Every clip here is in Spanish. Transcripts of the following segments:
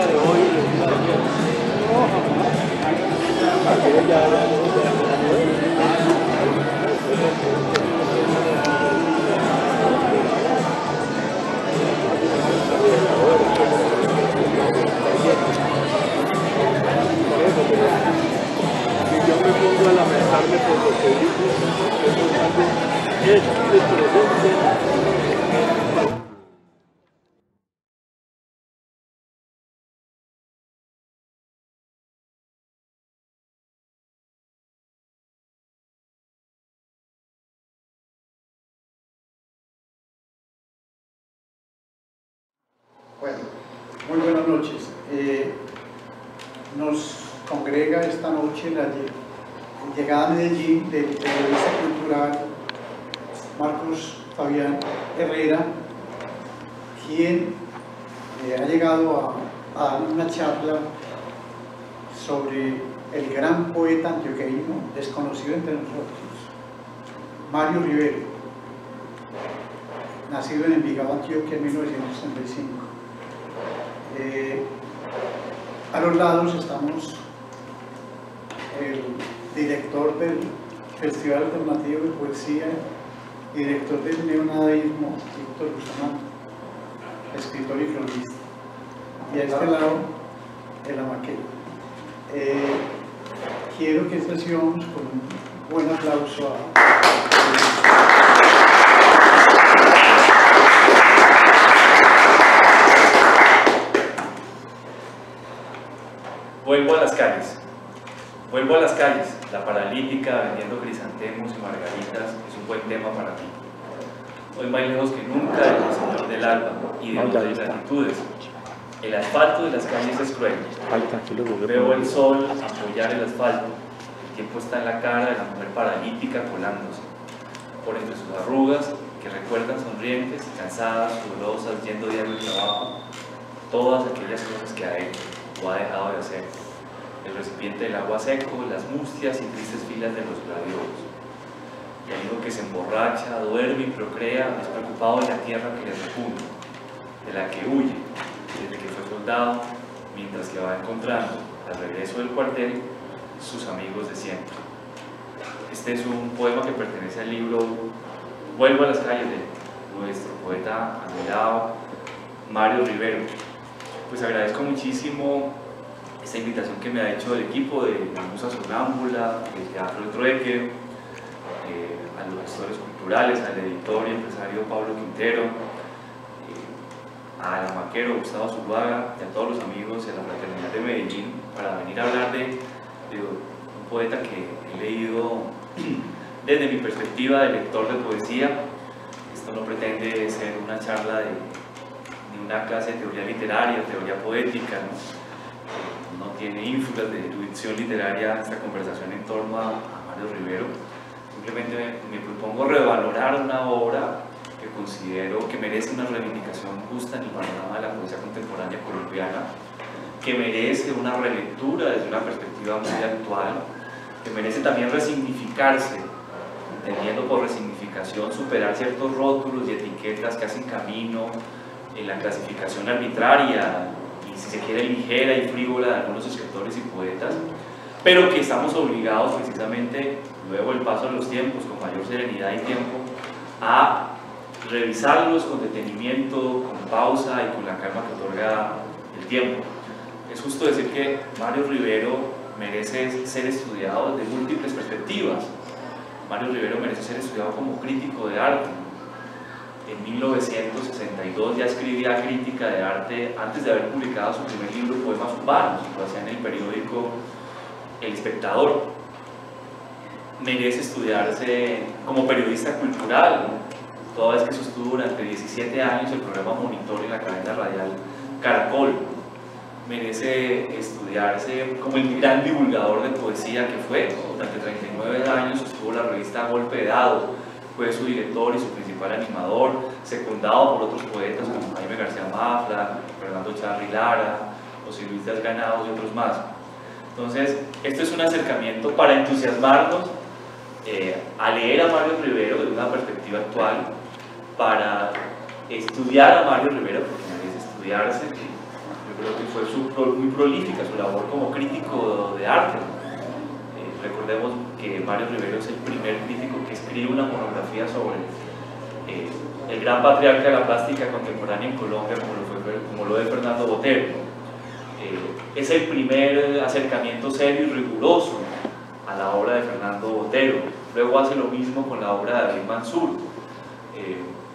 día de hoy, si yo me pongo a lamentarme por lo que digo, es el presente. Bueno, muy buenas noches. Nos congrega esta noche la llegada a Medellín del periodista cultural Marcos Fabián Herrera, quien ha llegado a dar una charla sobre el gran poeta antioqueño desconocido entre nosotros, Mario Rivero, nacido en Envigado, Antioquia en 1965. A los lados estamos el director del Festival Alternativo de Poesía, director del neonadaísmo, Víctor Bustamante, escritor y cronista. Y a este lado, el Amaquero. Quiero que recibamos con un buen aplauso Vuelvo a las calles. Vuelvo a las calles. La paralítica vendiendo crisantemos y margaritas es un buen tema para ti. Hoy más lejos que nunca del Señor del alba y de otras latitudes. El asfalto de las calles es cruel. Veo el sol apoyar el asfalto. El tiempo está en la cara de la mujer paralítica colándose. Por entre sus arrugas, que recuerdan sonrientes, cansadas, sudorosas, yendo diario al trabajo, todas aquellas cosas que ha hecho o ha dejado de hacer. El recipiente del agua seco, las mustias y tristes filas de los gladiolos. El hijo que se emborracha, duerme y procrea, despreocupado de la tierra que le repugna, de la que huye, desde que fue soldado, mientras que va encontrando, al regreso del cuartel, sus amigos de siempre. Este es un poema que pertenece al libro Vuelvo a las calles de nuestro poeta admirado Mario Rivero. Pues agradezco muchísimo esta invitación que me ha hecho el equipo de la Musa Sonámbula, del Teatro de Trueque, a los gestores culturales, al editor y empresario Pablo Quintero, al amaquero Gustavo Zuluaga y a todos los amigos de la Fraternidad de Medellín para venir a hablar de un poeta que he leído desde mi perspectiva de lector de poesía. Esto no pretende ser una charla ni una clase de teoría literaria, teoría poética, no tiene ínfulas de erudición literaria esta conversación en torno a Mario Rivero. Simplemente me propongo revalorar una obra que considero que merece una reivindicación justa en el panorama de la poesía contemporánea colombiana, que merece una relectura desde una perspectiva muy actual, que merece también resignificarse, entendiendo por resignificación superar ciertos rótulos y etiquetas que hacen camino en la clasificación arbitraria y, si se quiere, ligera y frívola de algunos escritores y poetas, pero que estamos obligados precisamente, luego el paso de los tiempos, con mayor serenidad y tiempo, a revisarlos con detenimiento, con pausa y con la calma que otorga el tiempo. Es justo decir que Mario Rivero merece ser estudiado desde múltiples perspectivas. Mario Rivero merece ser estudiado como crítico de arte. En 1962 ya escribía crítica de arte antes de haber publicado su primer libro, Poemas Urbanos, lo hacía en el periódico El Espectador. Merece estudiarse como periodista cultural, toda vez que sostuvo durante 17 años el programa Monitor en la cadena radial Caracol. Merece estudiarse como el gran divulgador de poesía que fue. Durante 39 años sostuvo la revista Golpe de Dado, fue su director y su principal animador, secundado por otros poetas como Jaime García Mafra, Fernando Charri Lara, José Luis Díaz Granados y otros más. Entonces, esto es un acercamiento para entusiasmarnos a leer a Mario Rivero desde una perspectiva actual, para estudiar a Mario Rivero, porque merece estudiarse. yo creo que fue muy prolífica su labor como crítico de arte. Recordemos que Mario Rivero es el primer crítico que escribe una monografía sobre el gran patriarca de la plástica contemporánea en Colombia, como lo de Fernando Botero. Es el primer acercamiento serio y riguroso a la obra de Fernando Botero. Luego hace lo mismo con la obra de David Mansur.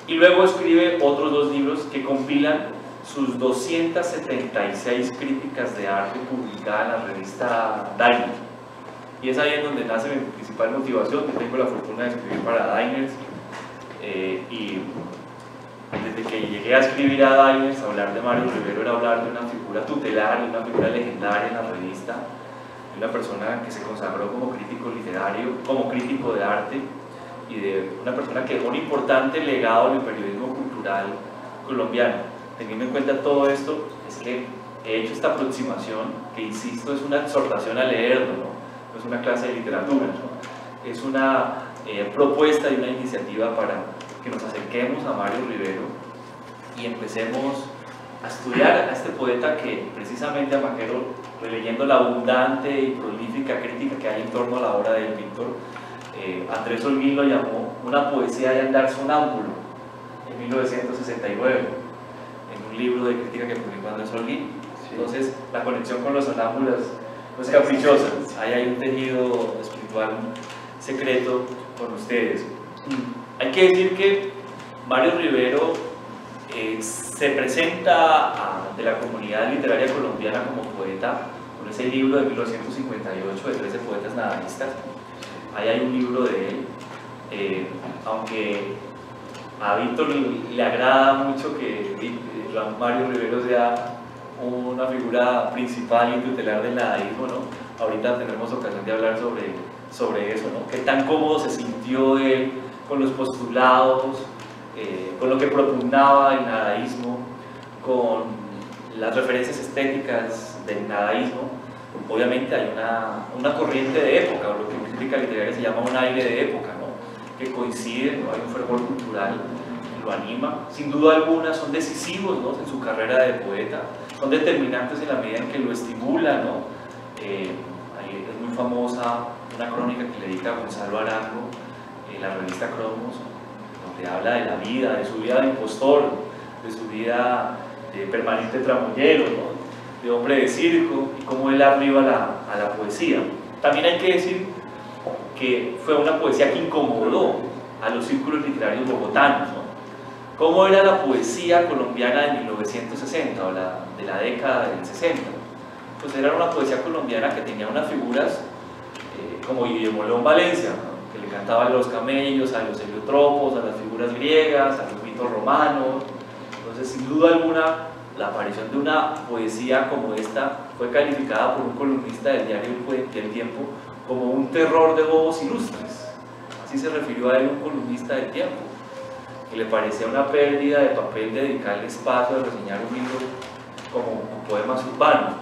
Y luego escribe otros dos libros que compilan sus 276 críticas de arte publicadas en la revista Diners. Y es ahí en donde nace mi principal motivación. Yo tengo la fortuna de escribir para Diners. Y desde que llegué a escribir a Diners, hablar de Mario Rivero era hablar de una figura tutelar, de una figura legendaria en la revista, de una persona que se consagró como crítico literario, como crítico de arte, y de una persona que dejó un importante legado en el periodismo cultural colombiano. Teniendo en cuenta todo esto, es que he hecho esta aproximación, que insisto, es una exhortación a leerlo, no es una clase de literatura, ¿no? Es una propuesta y una iniciativa para que nos acerquemos a Mario Rivero y empecemos a estudiar a este poeta que precisamente a Maquero, releyendo la abundante y prolífica crítica que hay en torno a la obra del pintor, Andrés Holguín lo llamó una poesía de andar sonámbulo en 1969, en un libro de crítica que publicó Andrés Holguín. Entonces la conexión con los sonámbulos no es caprichosa, ahí hay un tejido espiritual secreto con ustedes. Hay que decir que Mario Rivero se presenta ante la comunidad literaria colombiana como poeta con ese libro de 1958 de 13 poetas nadaístas. Ahí hay un libro de él, aunque a Víctor le agrada mucho que Mario Rivero sea una figura principal y tutelar del nadaísmo, ¿no? Ahorita tendremos ocasión de hablar sobre eso, ¿no? Qué tan cómodo se sintió él con los postulados, con lo que propugnaba el nadaísmo, con las referencias estéticas del nadaísmo. Obviamente hay una corriente de época, o lo que en crítica literaria se llama un aire de época, ¿no? Que coincide, ¿no? Hay un fervor cultural que lo anima. Sin duda alguna son decisivos, ¿no? En su carrera de poeta, son determinantes en la medida en que lo estimulan, ¿no? Es muy famosa una crónica que le dedica a Gonzalo Arango, la revista Cromos, donde habla de la vida, de su vida de impostor, de su vida de permanente tramoyero, ¿no? De hombre de circo, y cómo él arriba a la poesía. También hay que decir que fue una poesía que incomodó a los círculos literarios bogotanos, ¿no? ¿Cómo era la poesía colombiana de 1960 o de la década del 60? Pues era una poesía colombiana que tenía unas figuras como Guillermo León Valencia, ¿no? Que le cantaba a los camellos, a los heliotropos, a las figuras griegas, a los mitos romanos. Entonces, sin duda alguna, la aparición de una poesía como esta fue calificada por un columnista del diario El Tiempo como un terror de bobos ilustres. Así se refirió a él un columnista del Tiempo, que le parecía una pérdida de papel dedicarle espacio a reseñar un libro como poemas urbanos.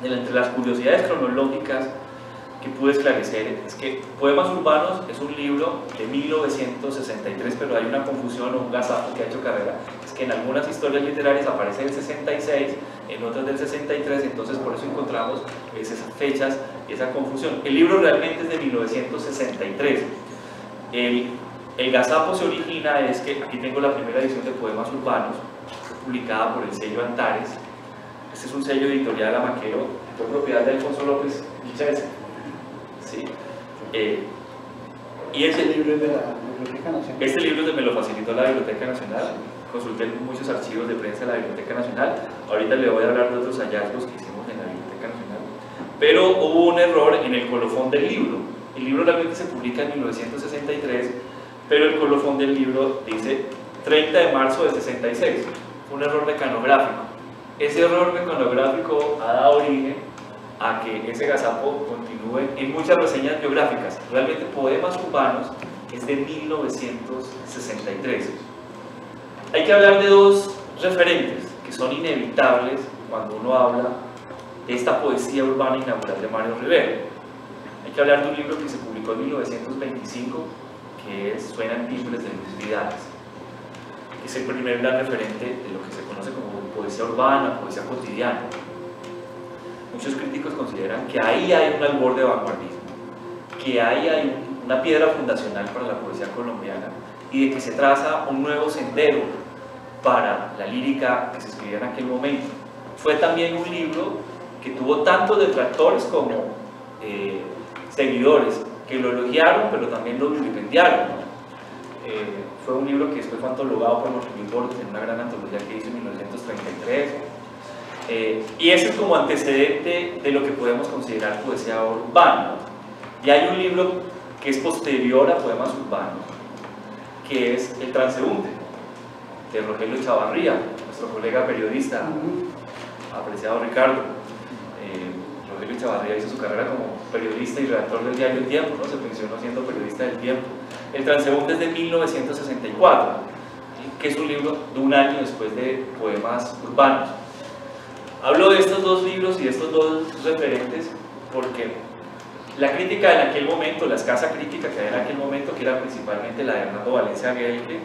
Entre las curiosidades cronológicas que pude esclarecer es que Poemas Urbanos es un libro de 1963, pero hay una confusión o un gazapo que ha hecho carrera, es que en algunas historias literarias aparece el 66, en otras del 63, entonces por eso encontramos esas fechas y esa confusión. El libro realmente es de 1963. El gazapo se origina, es que aquí tengo la primera edición de Poemas Urbanos, publicada por el sello Antares. Este es un sello editorial amaquero, fue propiedad de Alfonso López Vichense. ¿Sí? Y Este libro es de la Biblioteca Nacional. Este libro me lo facilitó la Biblioteca Nacional. Consulté muchos archivos de prensa de la Biblioteca Nacional. Ahorita le voy a hablar de otros hallazgos que hicimos en la Biblioteca Nacional. Pero hubo un error en el colofón del libro. El libro realmente se publica en 1963, pero el colofón del libro dice 30 de marzo de 66. Fue un error mecanográfico. Ese error mecanográfico ha dado origen a que ese gazapo continúe en muchas reseñas biográficas. Realmente Poemas Urbanos es de 1963. Hay que hablar de dos referentes que son inevitables cuando uno habla de esta poesía urbana inaugural de Mario Rivero. Hay que hablar de un libro que se publicó en 1925, que es Suenan timbres de Luis Vidales. que es el primer gran referente de lo que se conoce como poesía urbana, poesía cotidiana. Muchos críticos consideran que ahí hay un albor de vanguardismo, que ahí hay una piedra fundacional para la poesía colombiana y de que se traza un nuevo sendero para la lírica que se escribía en aquel momento. Fue también un libro que tuvo tantos detractores como seguidores, que lo elogiaron pero también lo vilipendiaron, ¿no? Fue un libro que después fue antologado por Jorge Luis Borges en una gran antología que hizo en 1933. Y ese es como antecedente de lo que podemos considerar poesía urbana. Y hay un libro que es posterior a poemas urbanos, que es El transeúnte, de Rogelio Chavarría, nuestro colega periodista, apreciado Ricardo. Rogelio Chavarría hizo su carrera como periodista y redactor del diario El Tiempo, ¿no? Se pensionó siendo periodista del Tiempo. El transeúnte es de 1964, ¿sí? Que es un libro de un año después de poemas urbanos. Hablo de estos dos libros y de estos dos referentes porque la crítica en aquel momento, la escasa crítica que había en aquel momento, que era principalmente la de Hernando Valencia Guelque,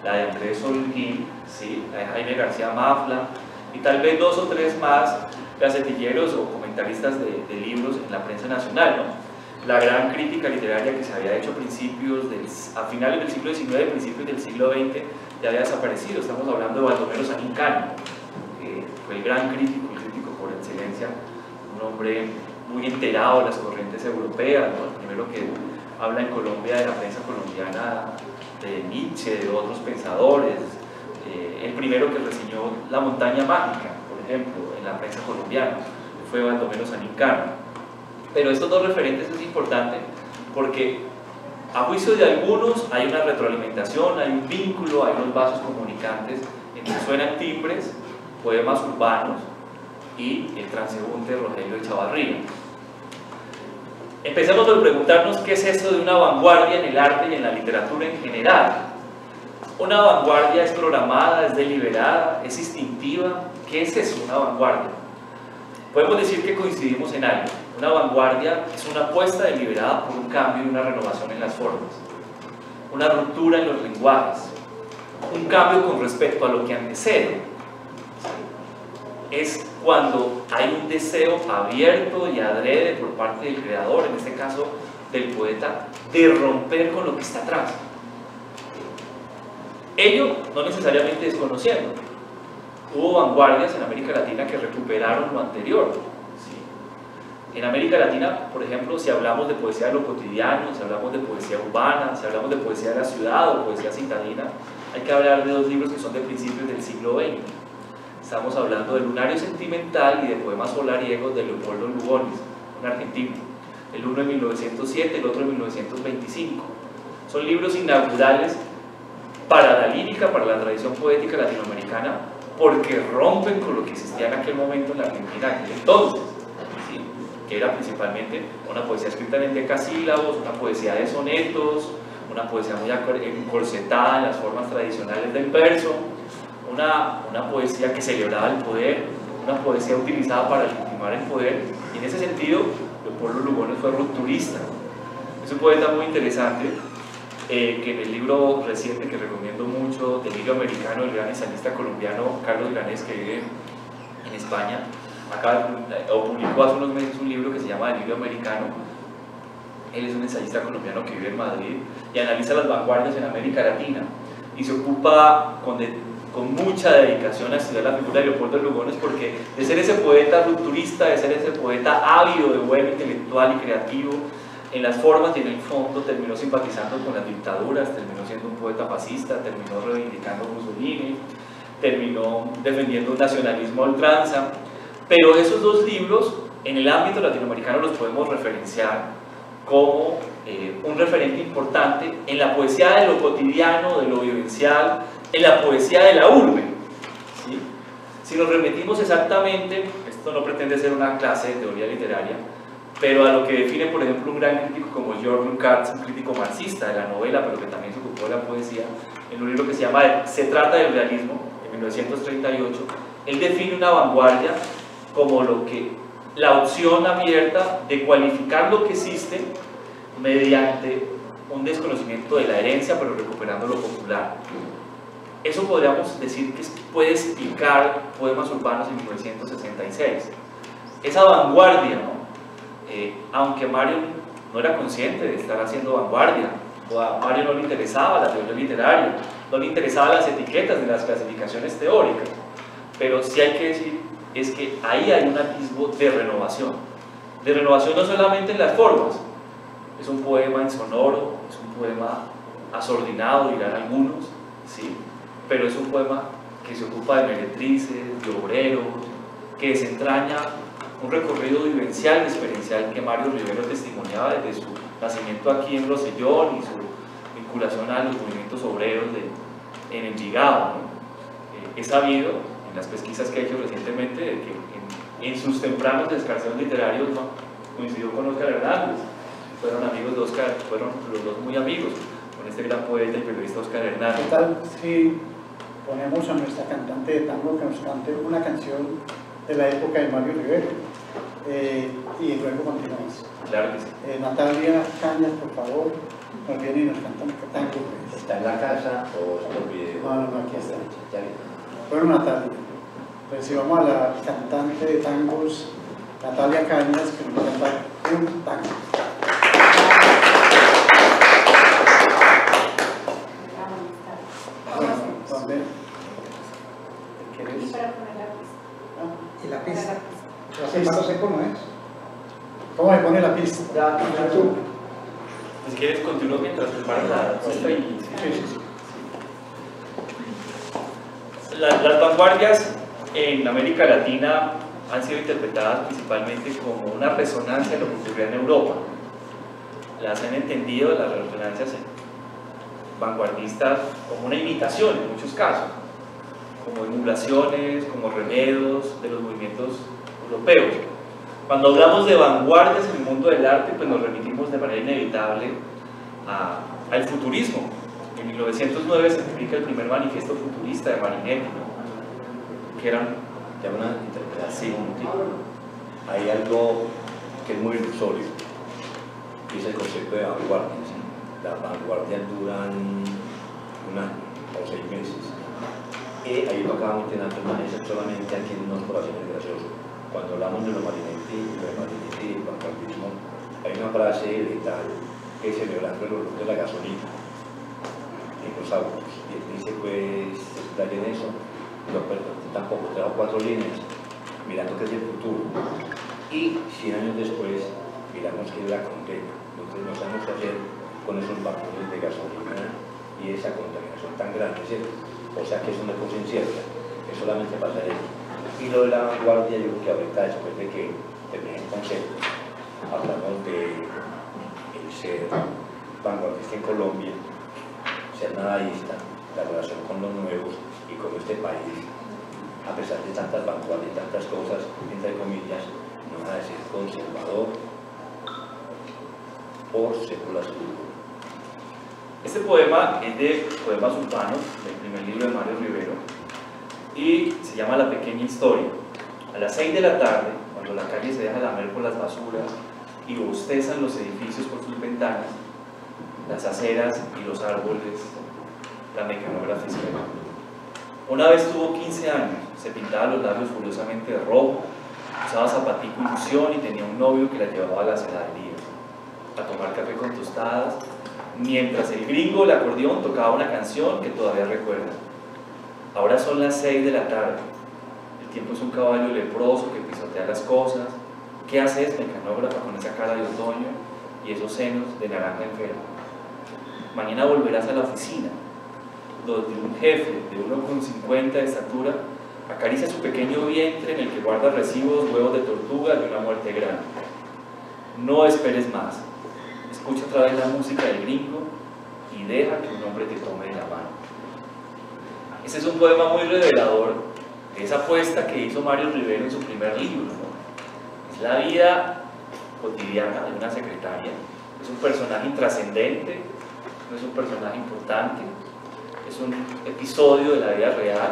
la de Andrés Holguín, ¿sí? La de Jaime García Mafla y tal vez dos o tres más gacetilleros o comentaristas de libros en la prensa nacional, ¿no? La gran crítica literaria que se había hecho a finales del siglo XIX, principios del siglo XX, ya había desaparecido. Estamos hablando de Baldomero Sanín Cano, que fue el gran crítico, el crítico por excelencia, un hombre muy enterado de las corrientes europeas, ¿no? El primero que habla en Colombia de la prensa colombiana, de Nietzsche, de otros pensadores, el primero que reseñó La montaña mágica, por ejemplo, en la prensa colombiana, fue Baldomero Sanín Cano. Pero estos dos referentes es importante porque a juicio de algunos hay una retroalimentación, hay un vínculo, hay unos vasos comunicantes entre Suenan timbres, poemas urbanos y El transeúnte de Rogelio Chavarría. Empecemos por preguntarnos qué es eso de una vanguardia en el arte y en la literatura en general. Una vanguardia es programada, es deliberada, es instintiva. ¿Qué es eso, una vanguardia? Podemos decir que coincidimos en algo. Una vanguardia es una apuesta deliberada por un cambio y una renovación en las formas, una ruptura en los lenguajes, un cambio con respecto a lo que antecede. Es cuando hay un deseo abierto y adrede por parte del creador, en este caso del poeta, de romper con lo que está atrás. Ello no necesariamente desconociendo. Hubo vanguardias en América Latina que recuperaron lo anterior. ¿Sí? En América Latina, por ejemplo, si hablamos de poesía de lo cotidiano, si hablamos de poesía urbana, si hablamos de poesía de la ciudad o poesía citadina, hay que hablar de dos libros que son de principios del siglo XX. Estamos hablando de Lunario Sentimental y de Poemas solariegos de Leopoldo Lugones, un argentino. El uno en 1907, el otro en 1925. Son libros inaugurales para la lírica, para la tradición poética latinoamericana, porque rompen con lo que existía en aquel momento en la Argentina, en aquel entonces, ¿sí? Que era principalmente una poesía escrita en endecasílabos, una poesía de sonetos, una poesía muy encorsetada en las formas tradicionales del verso, una poesía que celebraba el poder, una poesía utilizada para legitimar el poder, y en ese sentido Leopoldo Lugones fue rupturista. Es un poeta muy interesante, que en el libro reciente que recomiendo mucho, Delirio Americano, del gran ensayista colombiano Carlos Granés, que vive en España, publicó hace unos meses un libro que se llama Delirio Americano. Él es un ensayista colombiano que vive en Madrid y analiza las vanguardias en América Latina y se ocupa con mucha dedicación a estudiar la figura de Leopoldo Lugones, porque de ser ese poeta rupturista, de ser ese poeta ávido de buen intelectual y creativo en las formas y en el fondo, terminó simpatizando con las dictaduras, terminó siendo un poeta fascista, terminó reivindicando a Mussolini, terminó defendiendo un nacionalismo a ultranza. Pero esos dos libros en el ámbito latinoamericano los podemos referenciar como un referente importante en la poesía de lo cotidiano, de lo vivencial, en la poesía de la urbe, ¿sí? Si nos remitimos exactamente, esto no pretende ser una clase de teoría literaria, pero a lo que define, por ejemplo, un gran crítico como George Lukács, un crítico marxista de la novela, pero que también se ocupó de la poesía, en un libro que se llama Se trata del realismo, en 1938, él define una vanguardia como la opción abierta de cualificar lo que existe mediante un desconocimiento de la herencia, pero recuperando lo popular. Eso podríamos decir que puede explicar Poemas Urbanos en 1966. Esa vanguardia, ¿no? Aunque Mario no era consciente de estar haciendo vanguardia, a Mario no le interesaba la teoría literaria, no le interesaban las etiquetas de las clasificaciones teóricas, pero sí hay que decir es que ahí hay un atisbo de renovación no solamente en las formas. Es un poema insonoro, es un poema asordinado, dirán algunos, ¿sí? Pero es un poema que se ocupa de meretrices, de obreros, que desentraña un recorrido vivencial y experiencial que Mario Rivero testimoniaba desde su nacimiento aquí en Rosellón y su vinculación a los movimientos obreros en Envigado, ¿no? He sabido, en las pesquisas que he hecho recientemente, de que en sus tempranos descarceos literarios, ¿no?, coincidió con Óscar Hernández, fueron amigos de Óscar, fueron los dos muy amigos, con este gran poeta y periodista Óscar Hernández. ¿Qué tal si ponemos a nuestra cantante de tango que nos cante una canción de la época de Mario Rivero? Y luego continuamos. Claro que sí. Natalia Cañas, por favor, nos viene y nos canta un tango. ¿Está en la casa o está en el video? No, aquí está. Ya bien. Bueno, Natalia, recibamos a la cantante de tangos, Natalia Cañas, que nos canta un tango. Bueno, ¿dónde? ¿Quieres? Y la pista. La pista, no sé cómo es. ¿Cómo me pone la pista? Si quieres, continúo mientras preparas la puesta y... Sí. Las vanguardias en América Latina han sido interpretadas principalmente como una resonancia de lo que ocurría en Europa. Las han entendido, las resonancias vanguardistas, como una imitación en muchos casos, como emulaciones, como remedos de los movimientos europeos. Cuando hablamos de vanguardias en el mundo del arte, pues nos remitimos de manera inevitable al futurismo. En 1909 se publica el primer manifiesto futurista de Marinetti, ¿no?, que eran Ya una interpretación. Hay algo que es muy ilusorio, que es el concepto de vanguardia. ¿Sí? Las vanguardias duran un año o 6 meses. Ahí lo acabamos de mencionar solamente aquí en unos corazones graciosos. Cuando hablamos de los Marinetti y el vanguardismo, hay una frase de tal que es celebrando el olor de la gasolina en los autos. Y él dice, pues, explaye en eso, no, perdón, tampoco, 3 o 4 líneas, mirando que es el futuro. Y 100 años después, miramos que es la condena. Entonces nos vamos a hacer con esos vagones de gasolina y esa contaminación tan grande, ¿cierto? O sea que eso no es cosa incierta, es solamente pasarelo. Y lo de la vanguardia, yo creo que ahorita, después de que termine el concepto, hablamos de el ser vanguardista en Colombia, ser nadaísta, la relación con los nuevos y con este país, a pesar de tantas vanguardias y tantas cosas, entre comillas, no va a decir conservador por secularismo. Este poema es de Poemas Urbanos, del primer libro de Mario Rivero, y se llama La Pequeña Historia. A las 6 de la tarde, cuando la calle se deja lamer por las basuras y bostezan los edificios por sus ventanas, las aceras y los árboles, la mecanógrafa espera. Una vez tuvo 15 años, se pintaba los labios furiosamente de rojo, usaba zapatico ilusión y tenía un novio que la llevaba a las heladerías a tomar café con tostadas, mientras el gringo, el acordeón, tocaba una canción que todavía recuerda. Ahora son las 6 de la tarde, el tiempo es un caballo leproso que pisotea las cosas. ¿Qué haces, mecanógrafa, con esa cara de otoño y esos senos de naranja enferma? Mañana volverás a la oficina, donde un jefe de 1,50 de estatura acaricia su pequeño vientre en el que guarda recibos, huevos de tortuga de una muerte grande. No esperes más. Escucha otra vez la música del gringo y deja que un hombre te tome de la mano. Ese es un poema muy revelador de esa apuesta que hizo Mario Rivero en su primer libro, ¿no? Es la vida cotidiana de una secretaria. Es un personaje intrascendente, no es un personaje importante, es un episodio de la vida real.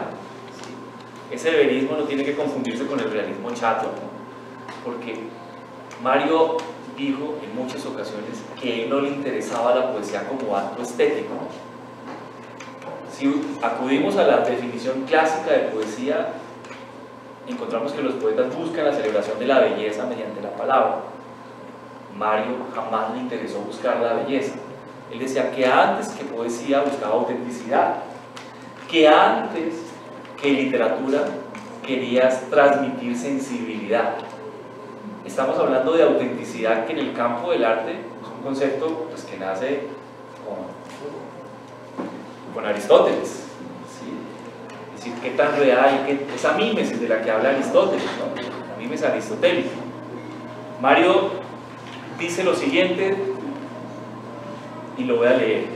¿Sí? Ese verismo no tiene que confundirse con el realismo chato, ¿no? Porque Mario dijo en muchas ocasiones que a él no le interesaba la poesía como acto estético, Si acudimos a la definición clásica de poesía, encontramos que los poetas buscan la celebración de la belleza mediante la palabra. Mario jamás le interesó buscar la belleza. Él decía que antes que poesía buscaba autenticidad, que antes que literatura querías transmitir sensibilidad. Estamos hablando de autenticidad, que en el campo del arte es un concepto pues, que nace con Aristóteles, ¿sí? Es decir, qué tan real, esa mímesis de la que habla Aristóteles, ¿no? La mímesis aristotélica. Mario dice lo siguiente, y lo voy a leer: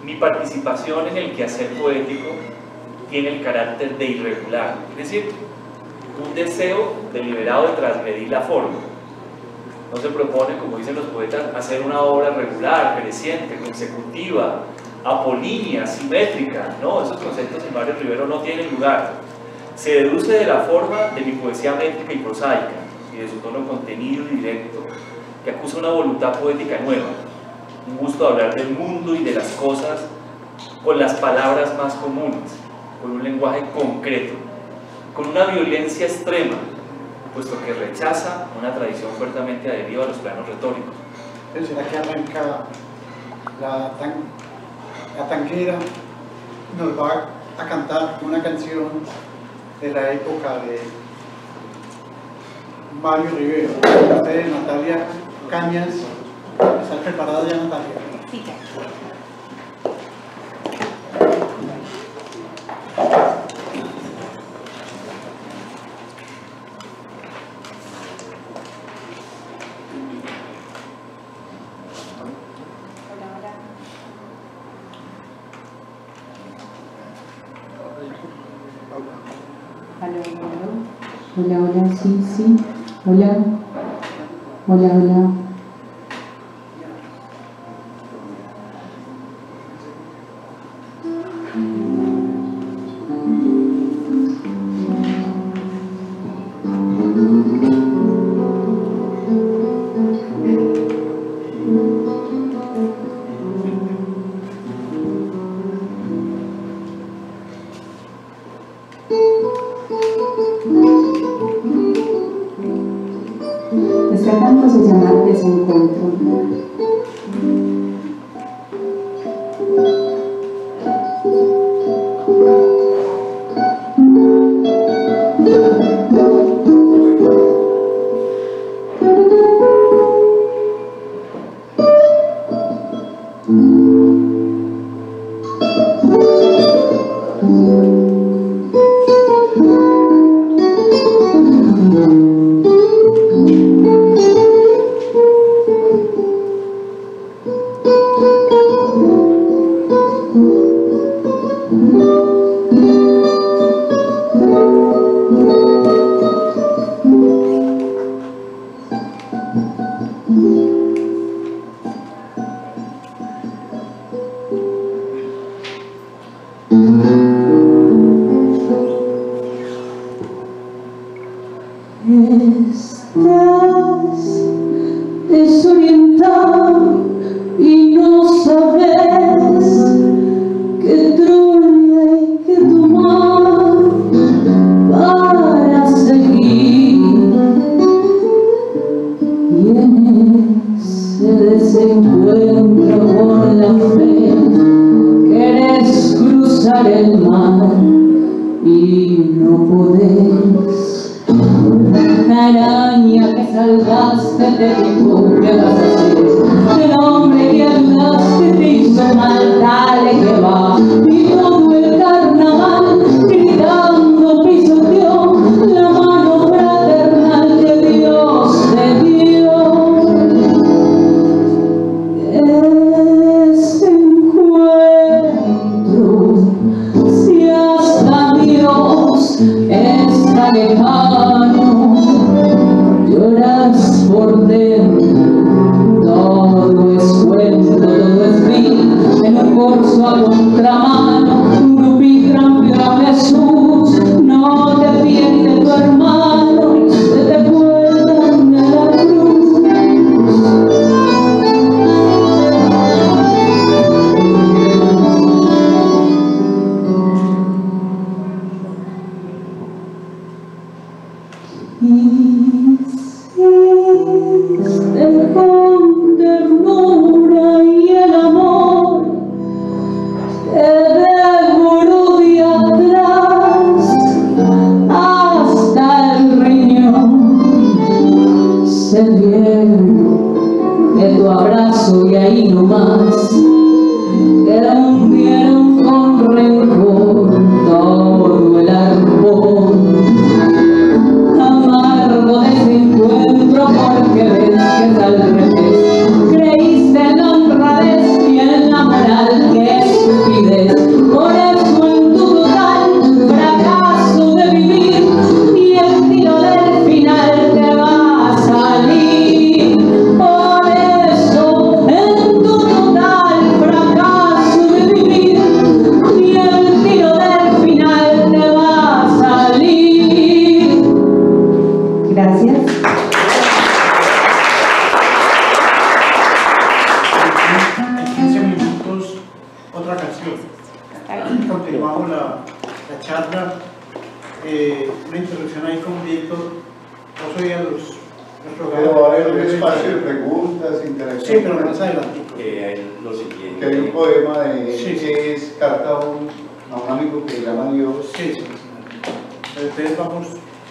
mi participación en el quehacer poético tiene el carácter de irregular, es decir, un deseo deliberado de transgredir la forma. No se propone, como dicen los poetas, hacer una obra regular, creciente, consecutiva, apolínea, simétrica. No, esos conceptos en Mario Rivero no tienen lugar. Se deduce de la forma de mi poesía métrica y prosaica y de su tono contenido y directo, que acusa una voluntad poética nueva, un gusto de hablar del mundo y de las cosas con las palabras más comunes, con un lenguaje concreto, con una violencia extrema, puesto que rechaza una tradición fuertemente adherida a los planos retóricos. ¿Será que arranca la tanquera? Nos va a cantar una canción de la época de Mario Rivero. Usted, Natalia Cañas, ¿está preparada ya, Natalia? Sí. Hola, hola, sí, sí. Hola. Hola, hola. Esta canto se llama Desencuentro. Estás desorientado y no sabes qué trulla hay que tomar para seguir. Y en ese desencuentro con la fe querés cruzar el mar y no podés. Una araña que salvaste te dijo que vas a hacer, el hombre que ayudaste te hizo mal, dale que va. Y todo el carnaval gritando pisoteó la mano fraternal que Dios te dio. Ese encuentro, si hasta Dios está lejano, lloras por dentro, todo es cuento, todo es vil, en un corso a contramano, un grupí trampió a Jesús, no te fíes de tu hermano, se te cuelgan de la cruz. ahí nomás, te hundieron con rencor todo el arpón amargo desencuentro, porque ves que es al revés. Creíste en la honradez y en la moral, que estupidez. Por eso en tu total fracaso de vivir, ni el tiro del final te va a salir. Por eso en tu total fracaso de vivir, ni el tiro del final te va a salir. Gracias. En 15 minutos, otra canción. Continuamos la charla. Una introducción ahí con Víctor. Vos oías los Pero va a haber un espacio de preguntas, interacciones. Sí, pero más adelante. Lo siguiente. Que hay un poema de Sí, sí. que es carta a un amigo que se llama Dios. Sí, sí. Entonces vamos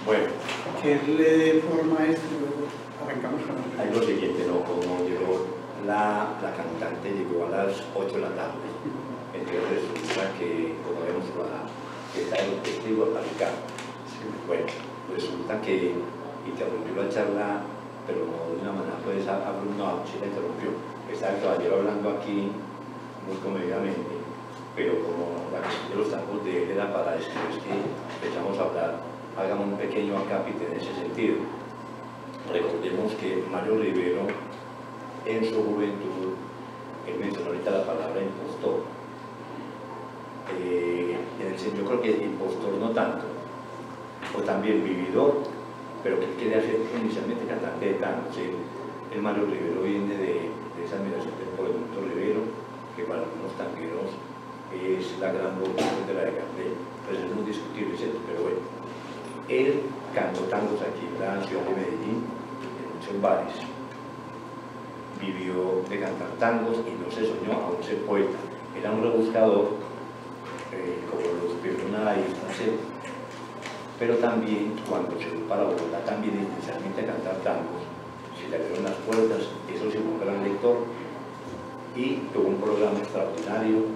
Bueno, a que él le dé forma a esto y luego arrancamos con el hay lo siguiente, ¿no? Como llegó la cantante, llegó a las 8 de la tarde. Entonces resulta que, como vemos, que está el testigo acá. Bueno, resulta que interrumpió la charla, pero no de una manera pues abrumada, sí la interrumpió. Está el caballero hablando aquí muy comedidamente, pero como la cuestión de los tiempos de él era para esto, es que empezamos a hablar, hagamos un pequeño acápite en ese sentido. Recordemos que Mario Rivero, en su juventud, él mencionó ahorita la palabra impostor. Yo creo que impostor no tanto, o también vividor, pero que él quería ser inicialmente cantante de tango. ¿Sí? El Mario Rivero viene de esa admiración por el Mundo Rivero, que para algunos tangueros es la gran voz de la de Gardel. Pues es muy discutible, ¿cierto? Pero bueno, él cantó tangos aquí en la ciudad de Medellín, en muchos bares. Vivió de cantar tangos y no se soñó aún ser poeta. Era un rebuscador, como los Pirrona y Francés. Pero también, cuando se fue para Bogotá, también inicialmente a cantar tangos, se le abrieron las puertas, eso sí fue un gran lector, y tuvo un programa extraordinario,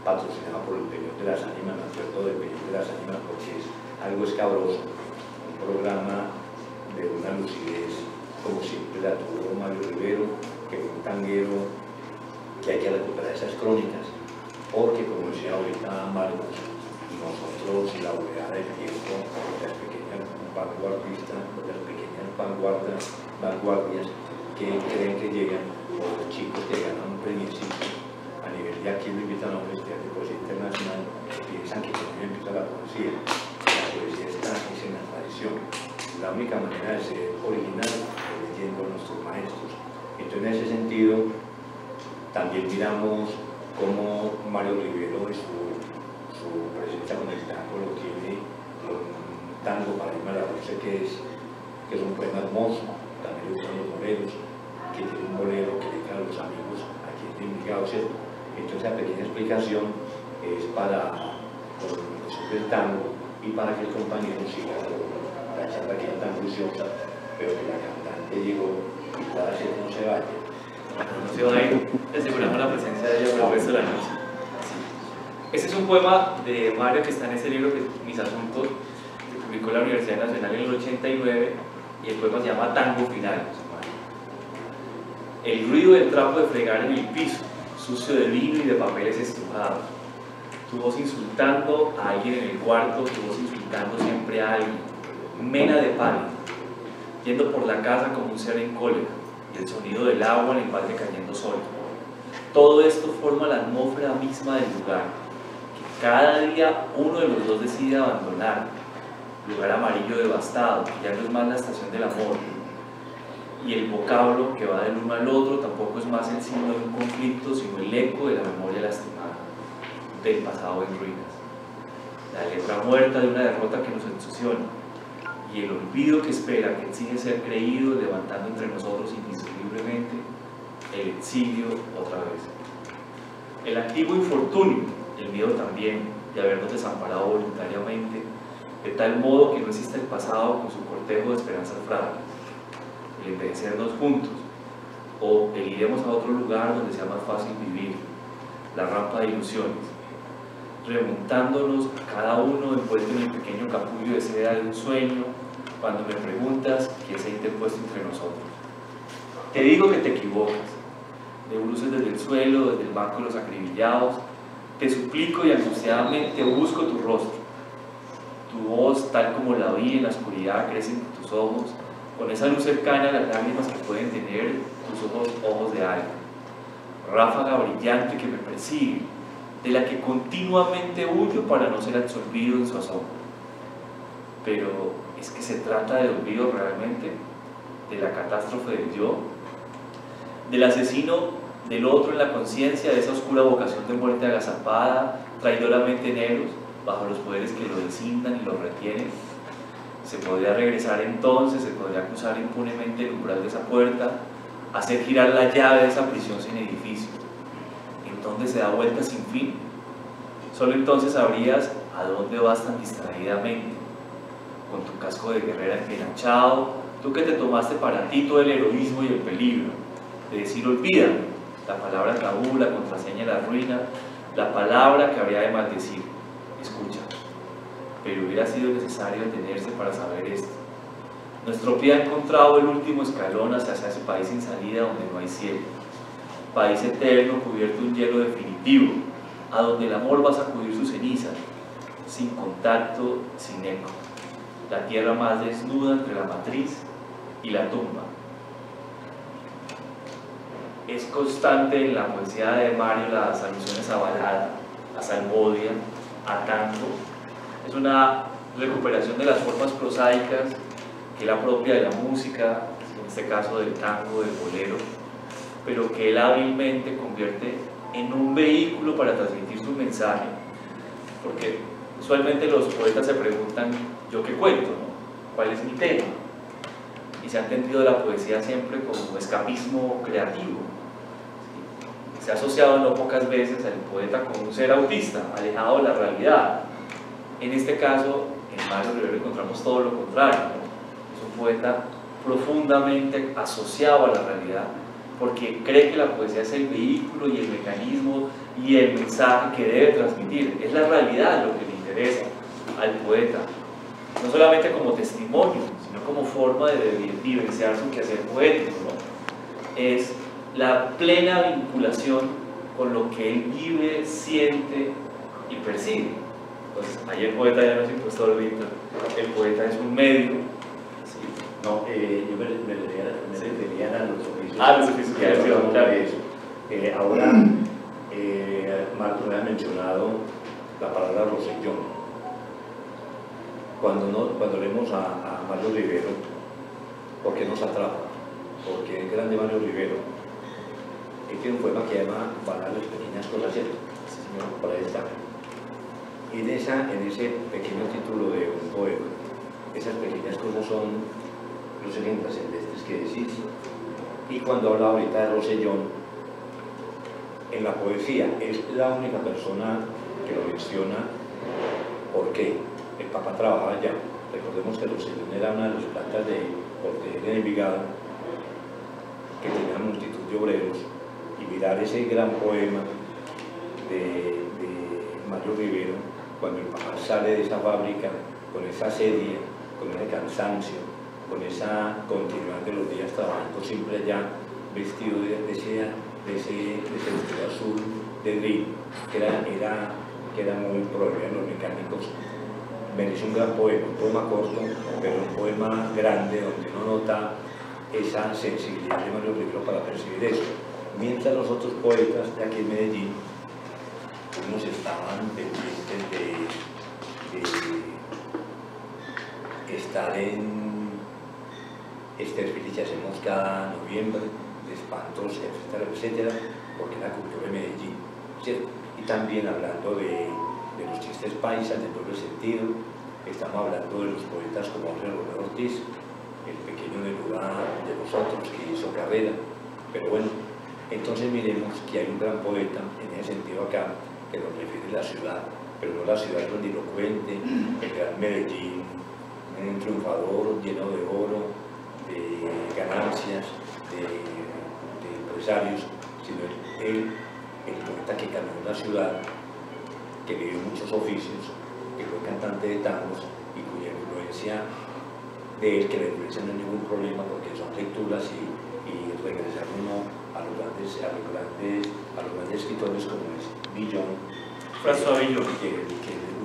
patrocinado por el Peñón de las Ánimas, me acuerdo del Peñón de las Ánimas, porque es algo escabroso, un programa de una lucidez, como siempre la tuvo Mario Rivero, que fue un tanguero, que hay que recuperar esas crónicas, porque como decía ahorita Marcos, nosotros y la oleada del tiempo, las pequeñas vanguardistas, las pequeñas vanguardias que creen que llegan, o los chicos que ganan un premiecito a nivel de aquí lo invitan a un festival de poesía internacional, piensan que también empieza la poesía. La poesía está en la tradición. La única manera de ser original es leyendo a nuestros maestros. Entonces, en ese sentido, también miramos cómo Mario Rivero y su presencia con el tango lo tiene con un tango para irme a la dulce, que es un poema hermoso, también lo usan los boleros, que tiene un bolero que le a los amigos a quien tiene indicado, ¿cierto? Entonces la pequeña explicación es para el tango y para que el compañero siga la charla que ya tan juiciosa, pero que la cantante llegó y para hacer que no se vaya. No se va a ir, aseguramos la presencia de ella por el resto de la noche. Este es un poema de Mario que está en ese libro, que es Mis Asuntos, que publicó la Universidad Nacional en el 89, y el poema se llama Tango Final. El ruido del trapo de fregar en el piso, sucio de vino y de papeles estrujados. Tu voz insultando a alguien en el cuarto, tu voz insultando siempre a alguien. Mena de pálido, yendo por la casa como un ser en cólera, y el sonido del agua en el balde cayendo solo. Todo esto forma la atmósfera misma del lugar, que cada día uno de los dos decide abandonar. Lugar amarillo devastado, que ya no es más la estación del amor. Y el vocablo que va del uno al otro tampoco es más el signo de un conflicto, sino el eco de la memoria lastimada, del pasado en ruinas. La letra muerta de una derrota que nos ensuciona, y el olvido que espera que exige ser creído, levantando entre nosotros indisolublemente el exilio otra vez. El antiguo infortunio, el miedo también, de habernos desamparado voluntariamente, de tal modo que no existe el pasado con su cortejo de esperanzas frágiles, el envejecernos juntos, o iremos a otro lugar donde sea más fácil vivir, la rampa de ilusiones, remontándonos a cada uno envuelto en el pequeño capullo de seda de un sueño, cuando me preguntas qué se ha interpuesto entre nosotros. Te digo que te equivocas, de bruces desde el suelo, desde el banco de los acribillados, te suplico y angustiadamente busco tu rostro. Tu voz, tal como la vi en la oscuridad, crece en tus ojos, con esa luz cercana a las lágrimas que pueden tener tus ojos de alma. Ráfaga brillante que me persigue, de la que continuamente huyo para no ser absorbido en su asombro. Pero ¿es que se trata de olvido realmente? ¿De la catástrofe del yo? ¿Del asesino del otro en la conciencia, de esa oscura vocación de muerte agazapada, traidoramente negros, bajo los poderes que lo designan y lo retienen? Se podría regresar entonces, se podría cruzar impunemente el umbral de esa puerta, hacer girar la llave de esa prisión sin edificio. ¿En dónde se da vuelta sin fin? Solo entonces sabrías a dónde vas tan distraídamente, con tu casco de guerrera empinachado, tú que te tomaste para ti todo el heroísmo y el peligro, de decir olvídame, la palabra tabú, la contraseña de la ruina, la palabra que habría de maldecir. Escucha, pero hubiera sido necesario detenerse para saber esto. Nuestro pie ha encontrado el último escalón hacia ese país sin salida donde no hay cielo, país eterno cubierto de un hielo definitivo, a donde el amor va a sacudir sus cenizas, sin contacto, sin eco, la tierra más desnuda entre la matriz y la tumba. Es constante en la poesía de Mario las alusiones a balada, a salmodia, a tango. Es una recuperación de las formas prosaicas que es la propia de la música, en este caso del tango, del bolero, pero que él hábilmente convierte en un vehículo para transmitir su mensaje, porque usualmente los poetas se preguntan, ¿yo qué cuento? ¿No? ¿Cuál es mi tema? Y se ha entendido la poesía siempre como escapismo creativo. Se ha asociado no pocas veces al poeta como un ser autista, alejado de la realidad. En este caso, en Mario Rivero encontramos todo lo contrario, ¿no? Es un poeta profundamente asociado a la realidad, porque cree que la poesía es el vehículo y el mecanismo y el mensaje que debe transmitir. Es la realidad lo que le interesa al poeta, no solamente como testimonio, sino como forma de vivenciar su quehacer poético, ¿no? Es la plena vinculación con lo que él vive, siente y percibe. Entonces, ahí el poeta ya no es impostor, Víctor, el poeta es un medio. ¿Sí? No, yo me refería a los oficios. Los oficios que hablamos claro. de eso. Ahora, Marco me ha mencionado la palabra Rosellón. Cuando leemos a Mario Rivero, ¿por qué nos atrapa? Porque el grande Mario Rivero, él tiene un poema que llama Banales Pequeñas Cosas, ¿cierto? Sí, señor, para destacar. Y en ese pequeño título de un poema, esas pequeñas cosas son los elementos celestes que decís. Y cuando habla ahorita de Rosellón, en la poesía es la única persona que lo menciona. ¿Por qué? El Papa trabajaba allá. Recordemos que Rosellón era una de las plantas de Ortega de Envigado, que tenía multitud de obreros, y mirar ese gran poema de Mario Rivero, cuando el Papa sale de esa fábrica con esa sedia, con ese cansancio, con esa continuidad de los días trabajando siempre allá, vestido de ese vestido azul de gris, que era muy propio en los mecánicos. Merece un gran poema, un poema corto, pero un poema grande donde uno nota esa sensibilidad de Mario Rivero para percibir eso. Mientras los otros poetas de aquí en Medellín, unos estaban pendientes de estar en Esterfil que hacemos cada noviembre, de espantos, etcétera, etcétera, porque es la cultura de Medellín, ¿cierto? Y también hablando de los chistes paisas, de doble sentido, estamos hablando de los poetas como Jorge Romero Ortiz, el pequeño Neruda de nosotros que hizo carrera, pero bueno, entonces miremos que hay un gran poeta en ese sentido acá, que nos refiere a la ciudad, pero no la ciudad grandilocuente, el gran Medellín, un triunfador lleno de oro, de ganancias, de empresarios, sino el poeta que caminó en la ciudad, que vivió muchos oficios, que fue cantante de tangos y cuya influencia de él, que la influencia no es ningún problema porque son lecturas y regresar uno a los grandes escritores como es Villon, François Villon, que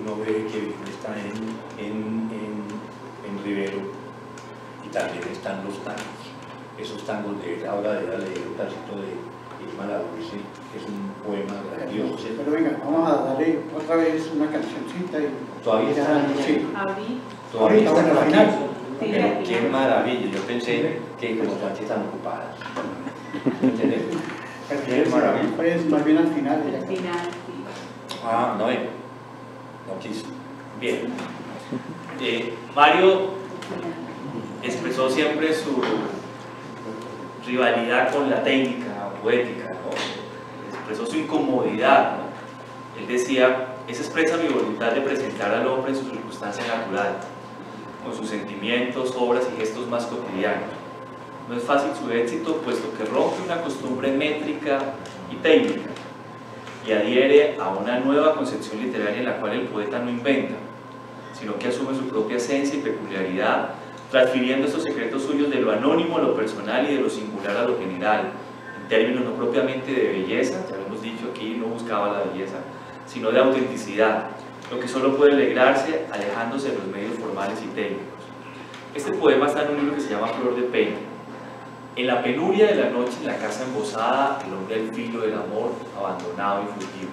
uno ve que está en Rivero, y también están los tangos, esos tangos de él. Ahora de leer un pedacito de Irma la Dulce, que es un poema grandioso. Pero venga, vamos a darle otra vez una cancioncita y... Todavía está, sí. todavía está Ahorita, por al aquí. final. Pero qué maravilla, yo pensé que como Sánchez están ocupadas. ¿Entendés? Qué maravilla. Pues más bien al final. Al final, sí. Ah, no quiso. Bien. Mario expresó siempre su rivalidad con la técnica poética, ¿no? Expresó su incomodidad, ¿no? Él decía: "Esa expresa mi voluntad de presentar al hombre en su circunstancia natural, con sus sentimientos, obras y gestos más cotidianos. No es fácil su éxito, puesto que rompe una costumbre métrica y técnica y adhiere a una nueva concepción literaria en la cual el poeta no inventa, sino que asume su propia esencia y peculiaridad, transfiriendo estos secretos suyos de lo anónimo a lo personal y de lo singular a lo general, en términos no propiamente de belleza, ya lo hemos dicho aquí, no buscaba la belleza, sino de autenticidad, lo que solo puede alegrarse alejándose de los medios formales y técnicos". Este poema está en un libro que se llama Flor de Pena. En la penuria de la noche, en la casa embosada, el hombre al filo del amor, abandonado y fugitivo.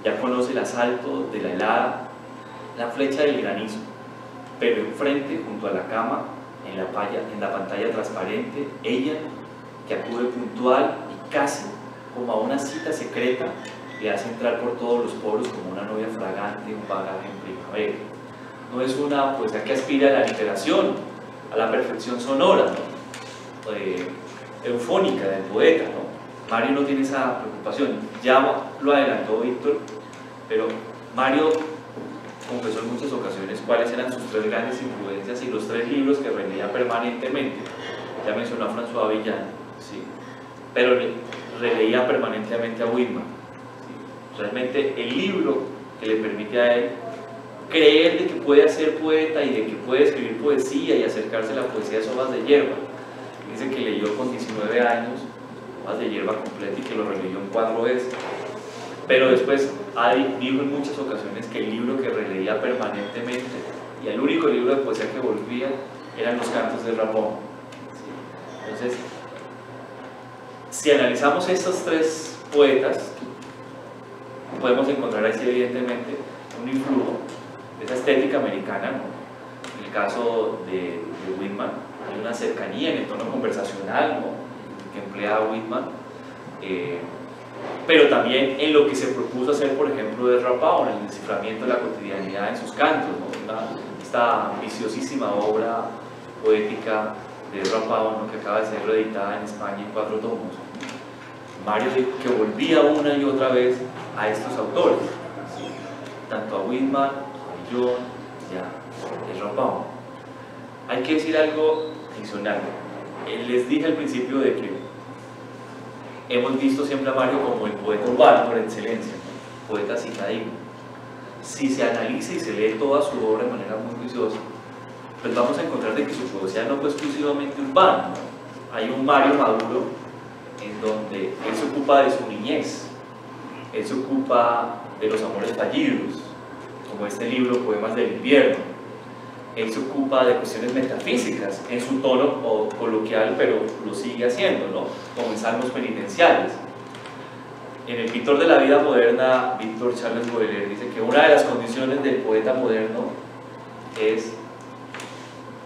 Ya conoce el asalto de la helada, la flecha del granizo, pero enfrente, junto a la cama, en la pantalla transparente, ella, que acude puntual y casi como a una cita secreta, le hace entrar por todos los poros como una novia fragante, un bagaje en primavera. No es una poesía que aspira a la literación, a la perfección sonora, ¿no? Eufónica del poeta, ¿no? Mario no tiene esa preocupación. Ya lo adelantó Víctor, pero Mario confesó en muchas ocasiones cuáles eran sus tres grandes influencias y los tres libros que releía permanentemente. Ya mencionó a François Villon, ¿sí? Pero releía permanentemente a Whitman. ¿Sí? Realmente el libro que le permite a él creer de que puede ser poeta y de que puede escribir poesía y acercarse a la poesía es Hojas de Hierba. Dice que leyó con 19 años Hojas de Hierba completa y que lo releyó en 4 veces. Pero después dijo en muchas ocasiones que el libro que releía permanentemente y el único libro de poesía que volvía eran los cantos de Rapón. ¿Sí? Entonces, si analizamos estos tres poetas, podemos encontrar ahí evidentemente un influjo de esa estética americana, ¿no? En el caso de Whitman hay una cercanía en el tono conversacional, ¿no? Que emplea Whitman, pero también en lo que se propuso hacer, por ejemplo, de Rapón, en el desciframiento de la cotidianidad en sus cantos, ¿no? Esta ambiciosísima obra poética de Rapón, ¿no? Que acaba de ser reeditada en España en 4 tomos. Mario que volvía una y otra vez a estos autores, ¿sí? Tanto a Whitman, a Villon y a Rapón. Hay que decir algo adicional. Les dije al principio de que hemos visto siempre a Mario como el poeta urbano por excelencia, ¿no? Poeta citadino. Si se analiza y se lee toda su obra de manera muy juiciosa, pues vamos a encontrar de que su poesía no fue exclusivamente urbana, ¿no? Hay un Mario maduro en donde él se ocupa de su niñez, él se ocupa de los amores fallidos, como este libro Poemas del Invierno. Él se ocupa de cuestiones metafísicas en su tono coloquial, pero lo sigue haciendo, ¿no? Como en salmos penitenciales. En El Pintor de la Vida Moderna, Victor Charles Baudelaire dice que una de las condiciones del poeta moderno es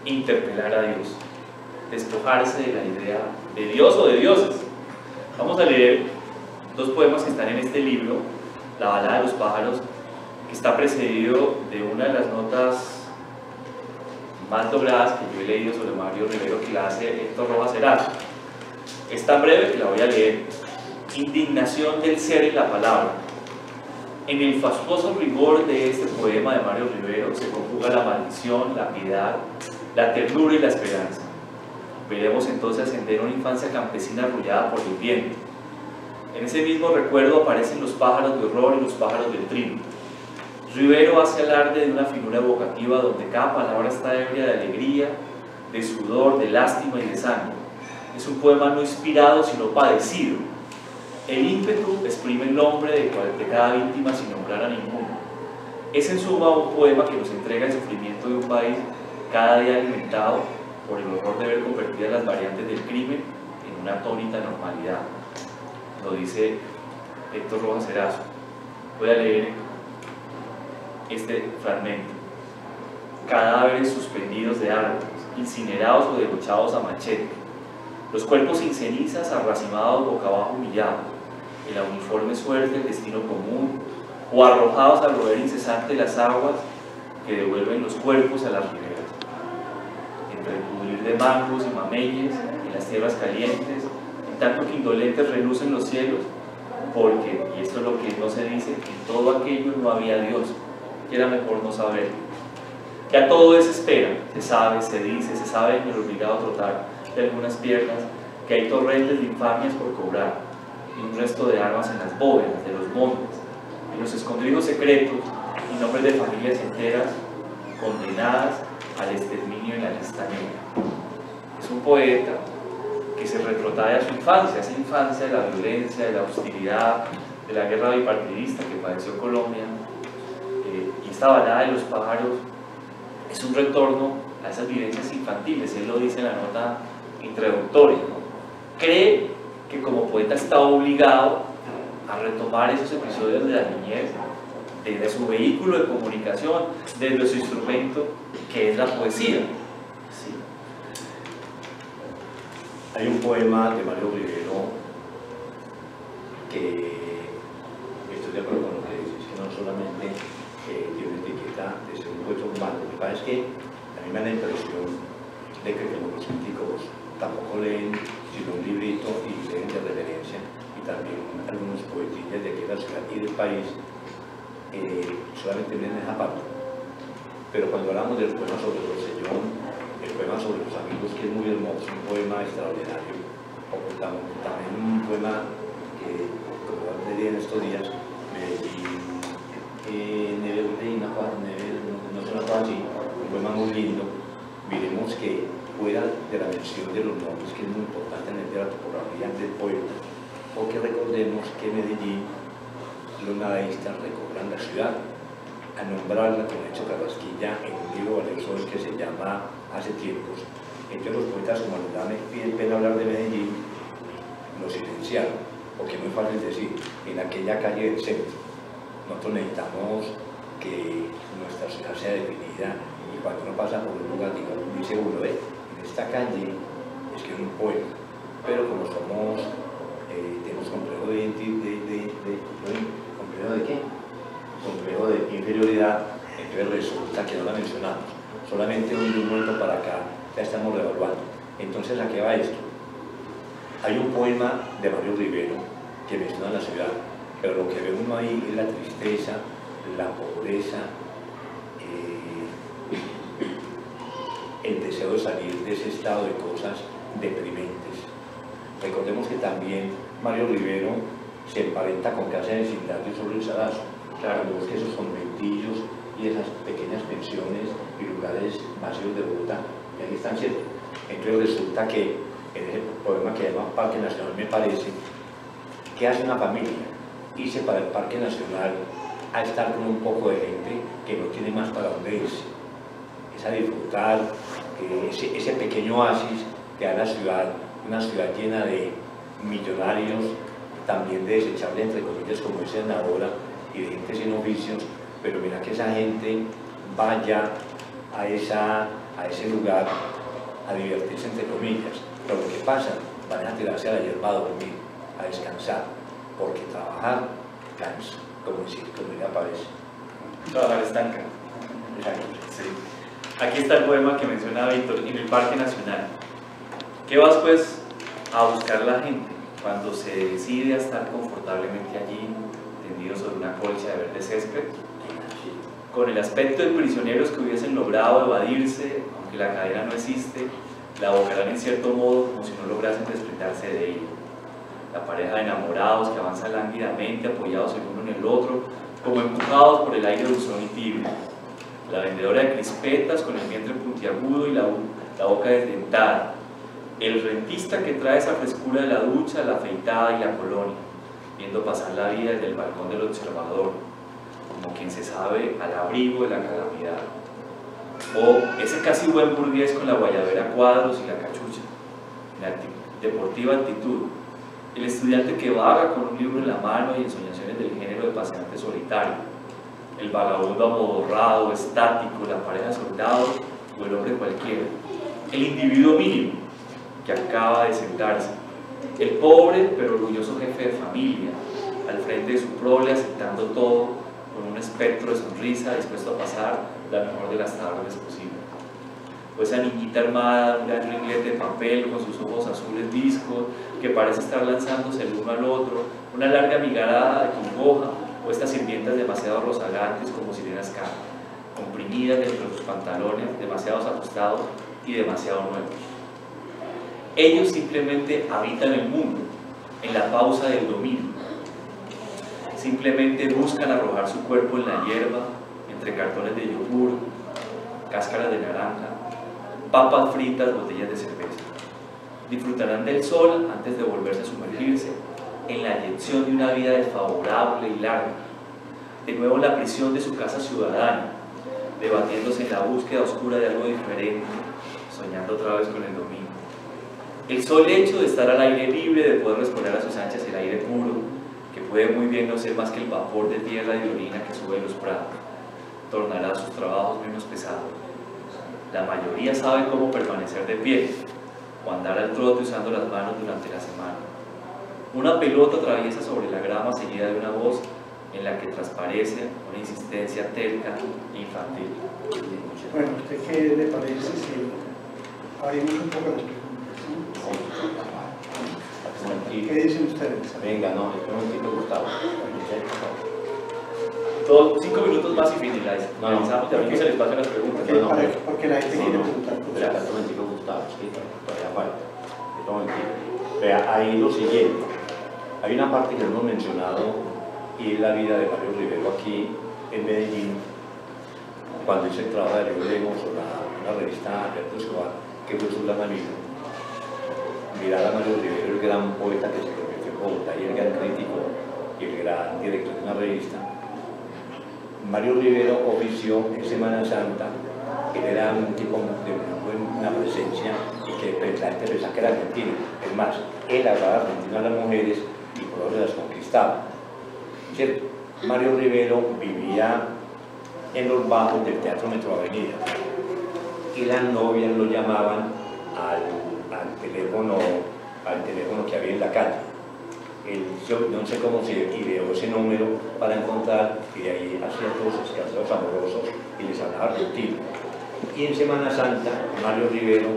interpelar a Dios, despojarse de la idea de Dios o de dioses. Vamos a leer 2 poemas que están en este libro, La balada de los pájaros, que está precedido de una de las notas más logradas que yo he leído sobre Mario Rivero, que la hace Héctor Rojas Herat. Es tan breve que la voy a leer. Indignación del ser en la palabra. En el fastuoso rigor de este poema de Mario Rivero se conjuga la maldición, la piedad, la ternura y la esperanza. Veremos entonces ascender una infancia campesina arrullada por el viento. En ese mismo recuerdo aparecen los pájaros de horror y los pájaros del trino. Rivero hace alarde de una finura evocativa donde cada palabra está ebria de alegría, de sudor, de lástima y de sangre. Es un poema no inspirado sino padecido. El ímpetu exprime el nombre de cada víctima sin nombrar a ninguno. Es en suma un poema que nos entrega el sufrimiento de un país cada día alimentado por el horror de ver convertidas las variantes del crimen en una atónita normalidad. Lo dice Héctor Rojas Erazo. Voy a leer este fragmento. Cadáveres suspendidos de árboles, incinerados o degollados a machete, los cuerpos sin cenizas, arracimados boca abajo humillados, en la uniforme suerte del destino común, o arrojados al roer incesante de las aguas que devuelven los cuerpos a las riberas. Entre el pudrir de mangos y mameyes en las tierras calientes, en tanto que indolentes relucen los cielos, porque, y esto es lo que no se dice, en todo aquello no había Dios, que era mejor no saber. Que a todo desespera, se sabe, se dice, se sabe en el obligado trotar de algunas piernas, que hay torrentes de infamias por cobrar, y un resto de armas en las bóvedas de los montes, en los escondrijos secretos, y nombres de familias enteras condenadas al exterminio en la lista negra. Es un poeta que se retrotrae a su infancia, esa infancia de la violencia, de la hostilidad, de la guerra bipartidista que padeció Colombia, y esta balada de los pájaros es un retorno a esas vivencias infantiles. Él lo dice en la nota introductoria, ¿no? Cree que como poeta está obligado a retomar esos episodios de la niñez desde su vehículo de comunicación, desde su instrumento que es la poesía. ¿Sí? Hay un poema de Mario Rivero que estoy de acuerdo con lo que dices, que no solamente tiene una etiqueta de ser un poeta urbano. Lo que pasa es que a mí me da la impresión de que como los críticos tampoco leen sino un librito y leen de referencia, y también algunos poetillas de aquí de la ciudad y del país, solamente leen esa parte. Pero cuando hablamos del poema sobre el Rosellón, el poema sobre los amigos, que es muy hermoso, un poema extraordinario, o también un poema que, como leí en estos días, no es una cosa así, un poema muy lindo. Miremos que fuera de la mención de los nombres, que es muy importante en el de la topografía del poeta, o que recordemos que Medellín, los nadaístas recobran la ciudad, a nombrarla con Hecho Carrasquilla en un libro valioso que se llama Hace tiempos. Entre los poetas, como les da pena hablar de Medellín, lo silenciaron, porque es muy fácil decir, en aquella calle del centro. Nosotros necesitamos que nuestra ciudad sea definida, y cuando uno pasa por un lugar, dice uno, en esta calle es que es un poema, pero como somos, tenemos complejo de ¿complejo de qué? Complejo de inferioridad, entonces resulta que no la mencionamos, solamente de un momento para acá ya estamos revaluando. Entonces, ¿a qué va esto? Hay un poema de Mario Rivero que menciona la ciudad, pero lo que ve uno ahí es la tristeza, la pobreza, el deseo de salir de ese estado de cosas deprimentes. Recordemos que también Mario Rivero se emparenta con Casa de Vecindario sobre el Sarazo. Claro, que esos conventillos y esas pequeñas pensiones y lugares vacíos de Bogotá, y ahí están siendo. Entonces resulta que en ese poema que se llama Parque Nacional, me parece, que hace una familia, irse para el Parque Nacional a estar con un poco de gente que no tiene más para dónde irse, es a disfrutar ese pequeño oasis que da la ciudad, una ciudad llena de millonarios, también de desechables, entre comillas, como dicen ahora, y de gente sin oficios, pero mira que esa gente vaya a ese lugar a divertirse, entre comillas. Pero lo que pasa, van a tirarse a la hierba a dormir, a descansar, porque trabajar cansa, como ya parece. Trabajar estanca. Sí. Aquí está el poema que menciona Víctor, en el Parque Nacional. ¿Qué vas pues a buscar la gente cuando se decide a estar confortablemente allí, tendido sobre una colcha de verde césped, con el aspecto de prisioneros que hubiesen logrado evadirse, aunque la cadena no existe, la abocarán en cierto modo como si no lograsen desprenderse de ella. La pareja de enamorados que avanza lánguidamente apoyados el uno en el otro, como empujados por el aire dulzón y tibio. La vendedora de crispetas con el vientre puntiagudo y la boca desdentada. El rentista que trae esa frescura de la ducha, la afeitada y la colonia, viendo pasar la vida desde el balcón del observador, como quien se sabe al abrigo de la calamidad. O ese casi buen burgués con la guayabera a cuadros y la cachucha, la deportiva actitud, el estudiante que vaga con un libro en la mano y ensoñaciones del género de paseante solitario, el vagabundo amodorrado, estático, la pareja soldado o el hombre cualquiera, el individuo mínimo que acaba de sentarse, el pobre pero orgulloso jefe de familia, al frente de su prole aceptando todo con un espectro de sonrisa dispuesto a pasar la mejor de las tardes posible. O esa niñita armada, un gran ringlete de papel con sus ojos azules viscos que parece estar lanzándose el uno al otro, una larga migarada de congoja, o estas sirvientas demasiado rozagantes como sirenas comprimidas dentro de sus pantalones, demasiado ajustados y demasiado nuevos. Ellos simplemente habitan el mundo, en la pausa del domingo. Simplemente buscan arrojar su cuerpo en la hierba, entre cartones de yogur, cáscaras de naranja, papas fritas, botellas de cerveza. Disfrutarán del sol antes de volverse a sumergirse en la eyección de una vida desfavorable y larga, de nuevo en la prisión de su casa ciudadana, debatiéndose en la búsqueda oscura de algo diferente, soñando otra vez con el domingo. El solo hecho de estar al aire libre, de poder respirar a sus anchas el aire puro, que puede muy bien no ser más que el vapor de tierra y de orina que sube de los prados, tornará sus trabajos menos pesados. La mayoría sabe cómo permanecer de pie, o andar al trote usando las manos durante la semana. Una pelota atraviesa sobre la grama seguida de una voz en la que transparece una insistencia terca e infantil. Bueno, ¿usted qué le parece si abrimos un poco las preguntas? ¿Qué dicen ustedes? Venga, no, es un momentito, Gustavo. 5 minutos más y finalizamos. También que se les pasen las preguntas. Porque la gente quiere preguntar cosas. Espera, un momentito, Gustavo, sí, todavía falta. Un momentito. Vea, ahí lo siguiente. Hay una parte que hemos mencionado y es la vida de Mario Rivero aquí en Medellín, cuando hizo el trabajo de Leemos o una revista Alberto Escobar, que fue su gran amigo. Mirar a Mario Rivero, el gran poeta que se convirtió en Bogotá y el gran crítico y el gran director de una revista. Mario Rivero ofició en Semana Santa, él era un tipo de una presencia y que la gente pensaba que era argentino. Es más, él hablaba argentino a las mujeres y por eso las conquistaba. ¿Cierto? Mario Rivero vivía en los bajos del Teatro Metro Avenida y las novias lo llamaban al teléfono que había en la calle. Yo no sé cómo se ideó ese número para encontrar, y de ahí hacía todos los casos amorosos y les hablaba argentino. Y en Semana Santa Mario Rivero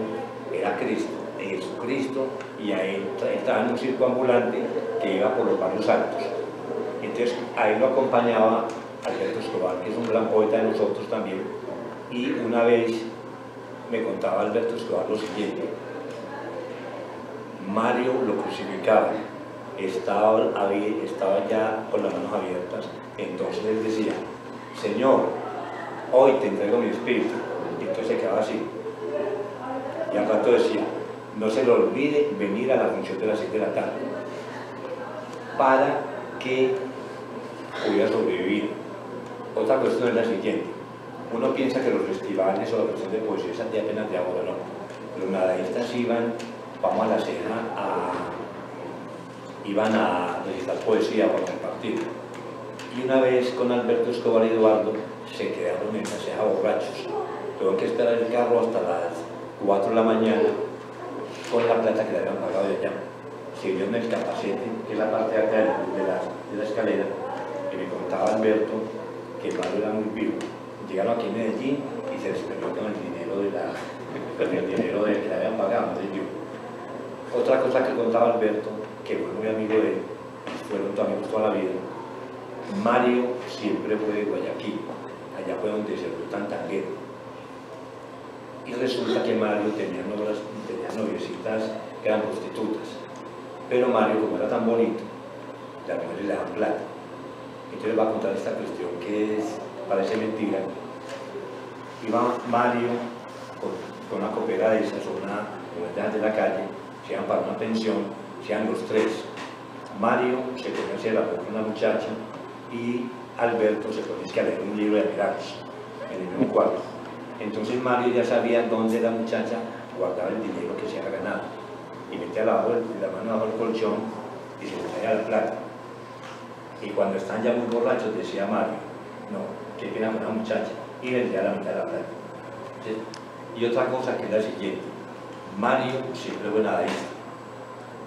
era Cristo, Jesucristo, y ahí estaba en un circo ambulante que iba por los barrios altos. Entonces ahí lo acompañaba Alberto Escobar, que es un gran poeta de nosotros también, y una vez me contaba Alberto Escobar lo siguiente: Mario lo crucificaba, estaba ya con las manos abiertas, entonces él decía: Señor, hoy te entrego mi espíritu, y entonces se quedaba así, y al rato decía: no se le olvide venir a la función de las 6 de la tarde, para que pudiera sobrevivir. Otra cuestión es la siguiente: uno piensa que los festivales o la cuestión de poesía es de apenas de ahora, no. Los nadaístas iban, vamos a la cena, iban a recitar poesía para compartir. Y una vez con Alberto Escobar y Eduardo se quedaron en la ceja borrachos. Tuvieron que esperar el carro hasta las 4 de la mañana con la plata que le habían pagado de allá. Se vieron el capacete, que es la parte de acá de la escalera, y me contaba Alberto que el Mario era muy vivo. Llegaron aquí en Medellín y se despertó con el dinero que le habían pagado de yo. Otra cosa que contaba Alberto, que fue muy amigo de él, fueron amigos toda la vida. Mario siempre fue de Guayaquil, allá fue donde se fue Santander. y resulta que Mario tenía noviecitas que eran prostitutas, pero Mario, como era tan bonito, las mujeres le dan plata. Entonces les va a contar esta cuestión que parece mentira. Iba Mario con una copera de esas, o una de la calle, se iban para una pensión, se iban los tres. Mario se ponía hacia la boca una muchacha y Alberto se ponía a leer un libro de Milagros en el mismo cuarto. Entonces Mario ya sabía dónde la muchacha guardaba el dinero que se había ganado y metía la mano bajo el colchón y se le traía la plata. Y cuando están ya muy borrachos decía Mario, no, qué pena con la muchacha, y le metía la mitad de la plata. ¿Sí? Y otra cosa que es la siguiente, Mario siempre fue nadaísta.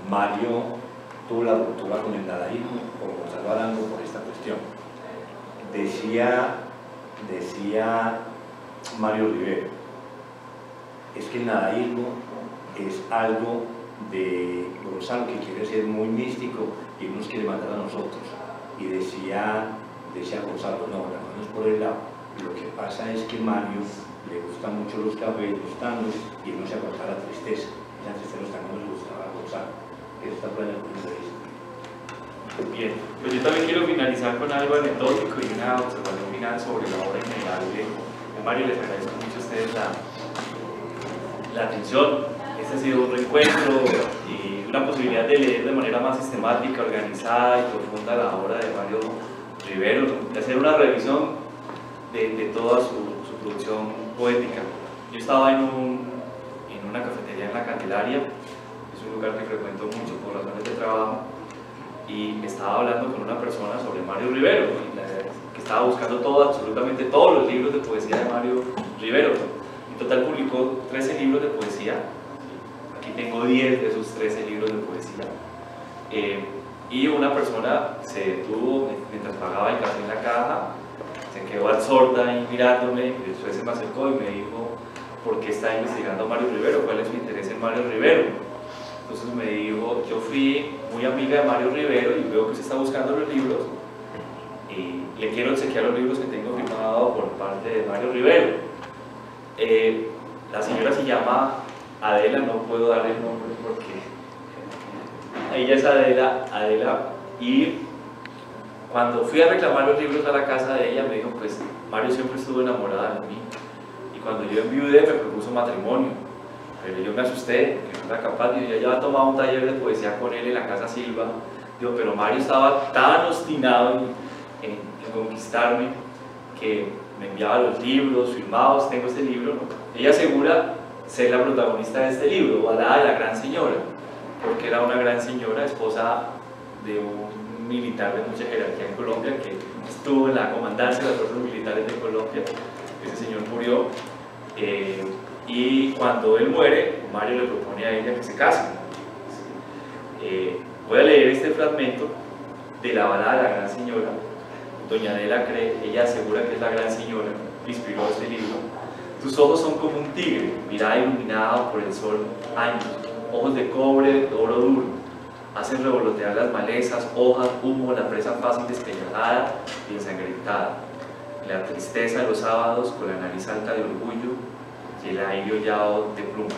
Mario tuvo la ruptura con el nadaísmo, con Gonzalo Arango, por esta cuestión. Decía Mario Rivero, es que el nadaísmo es algo de Gonzalo que quiere ser muy místico y nos quiere matar a nosotros. Y decía Gonzalo, no, la mano es por el lado. Lo que pasa es que Mario le gustan mucho los cafés, los tangos, y no se aguanta la tristeza. Esa tristeza de los tangos no le gustaba a Gonzalo. Eso está por el punto de vista. Bien, pues yo también quiero finalizar con algo anecdótico y una observación final sobre la obra en general de Mario. Les agradezco mucho a ustedes la atención. Este ha sido un reencuentro y una posibilidad de leer de manera más sistemática, organizada y profunda la obra de Mario Rivero, de hacer una revisión de toda su producción poética. Yo estaba en una cafetería en La Candelaria, es un lugar que frecuento mucho por razones de trabajo, y me estaba hablando con una persona sobre Mario Rivero, que estaba buscando absolutamente todos los libros de poesía de Mario Rivero. En total publicó 13 libros de poesía. Aquí tengo 10 de esos 13 libros de poesía. Y una persona se detuvo mientras pagaba el café en la caja, se quedó absorta ahí mirándome, y después se me acercó y me dijo, ¿por qué está investigando a Mario Rivero? ¿Cuál es su interés en Mario Rivero? Entonces me dijo, yo fui muy amiga de Mario Rivero y veo que usted está buscando los libros y le quiero obsequiar los libros que tengo firmados por parte de Mario Rivero. La señora se llama Adela, no puedo dar el nombre porque ella es Adela, y cuando fui a reclamar los libros a la casa de ella me dijo, pues Mario siempre estuvo enamorada de mí, y cuando yo enviudé me propuso matrimonio, pero yo me asusté, que no era capaz. Yo ya había tomado un taller de poesía con él en la casa Silva, digo, pero Mario estaba tan obstinado en conquistarme que me enviaba los libros firmados. Tengo este libro, ¿no? Ella asegura ser la protagonista de este libro, Balada de la Gran Señora, porque era una gran señora, esposa de un militar de mucha jerarquía en Colombia, que estuvo en la comandancia de las fuerzas militares de Colombia. Ese señor murió, y cuando él muere, Mario le propone a ella que se casen. Voy a leer este fragmento de la Balada de la Gran Señora. Doña Adela cree, ella asegura que es la gran señora que inspiró este libro. Tus ojos son como un tigre, mirada iluminada por el sol, años, ojos de cobre, de oro duro, hacen revolotear las malezas, hojas, humo, la presa fácil despellejada y ensangrentada, la tristeza de los sábados con la nariz alta de orgullo y el aire hollado de plumas.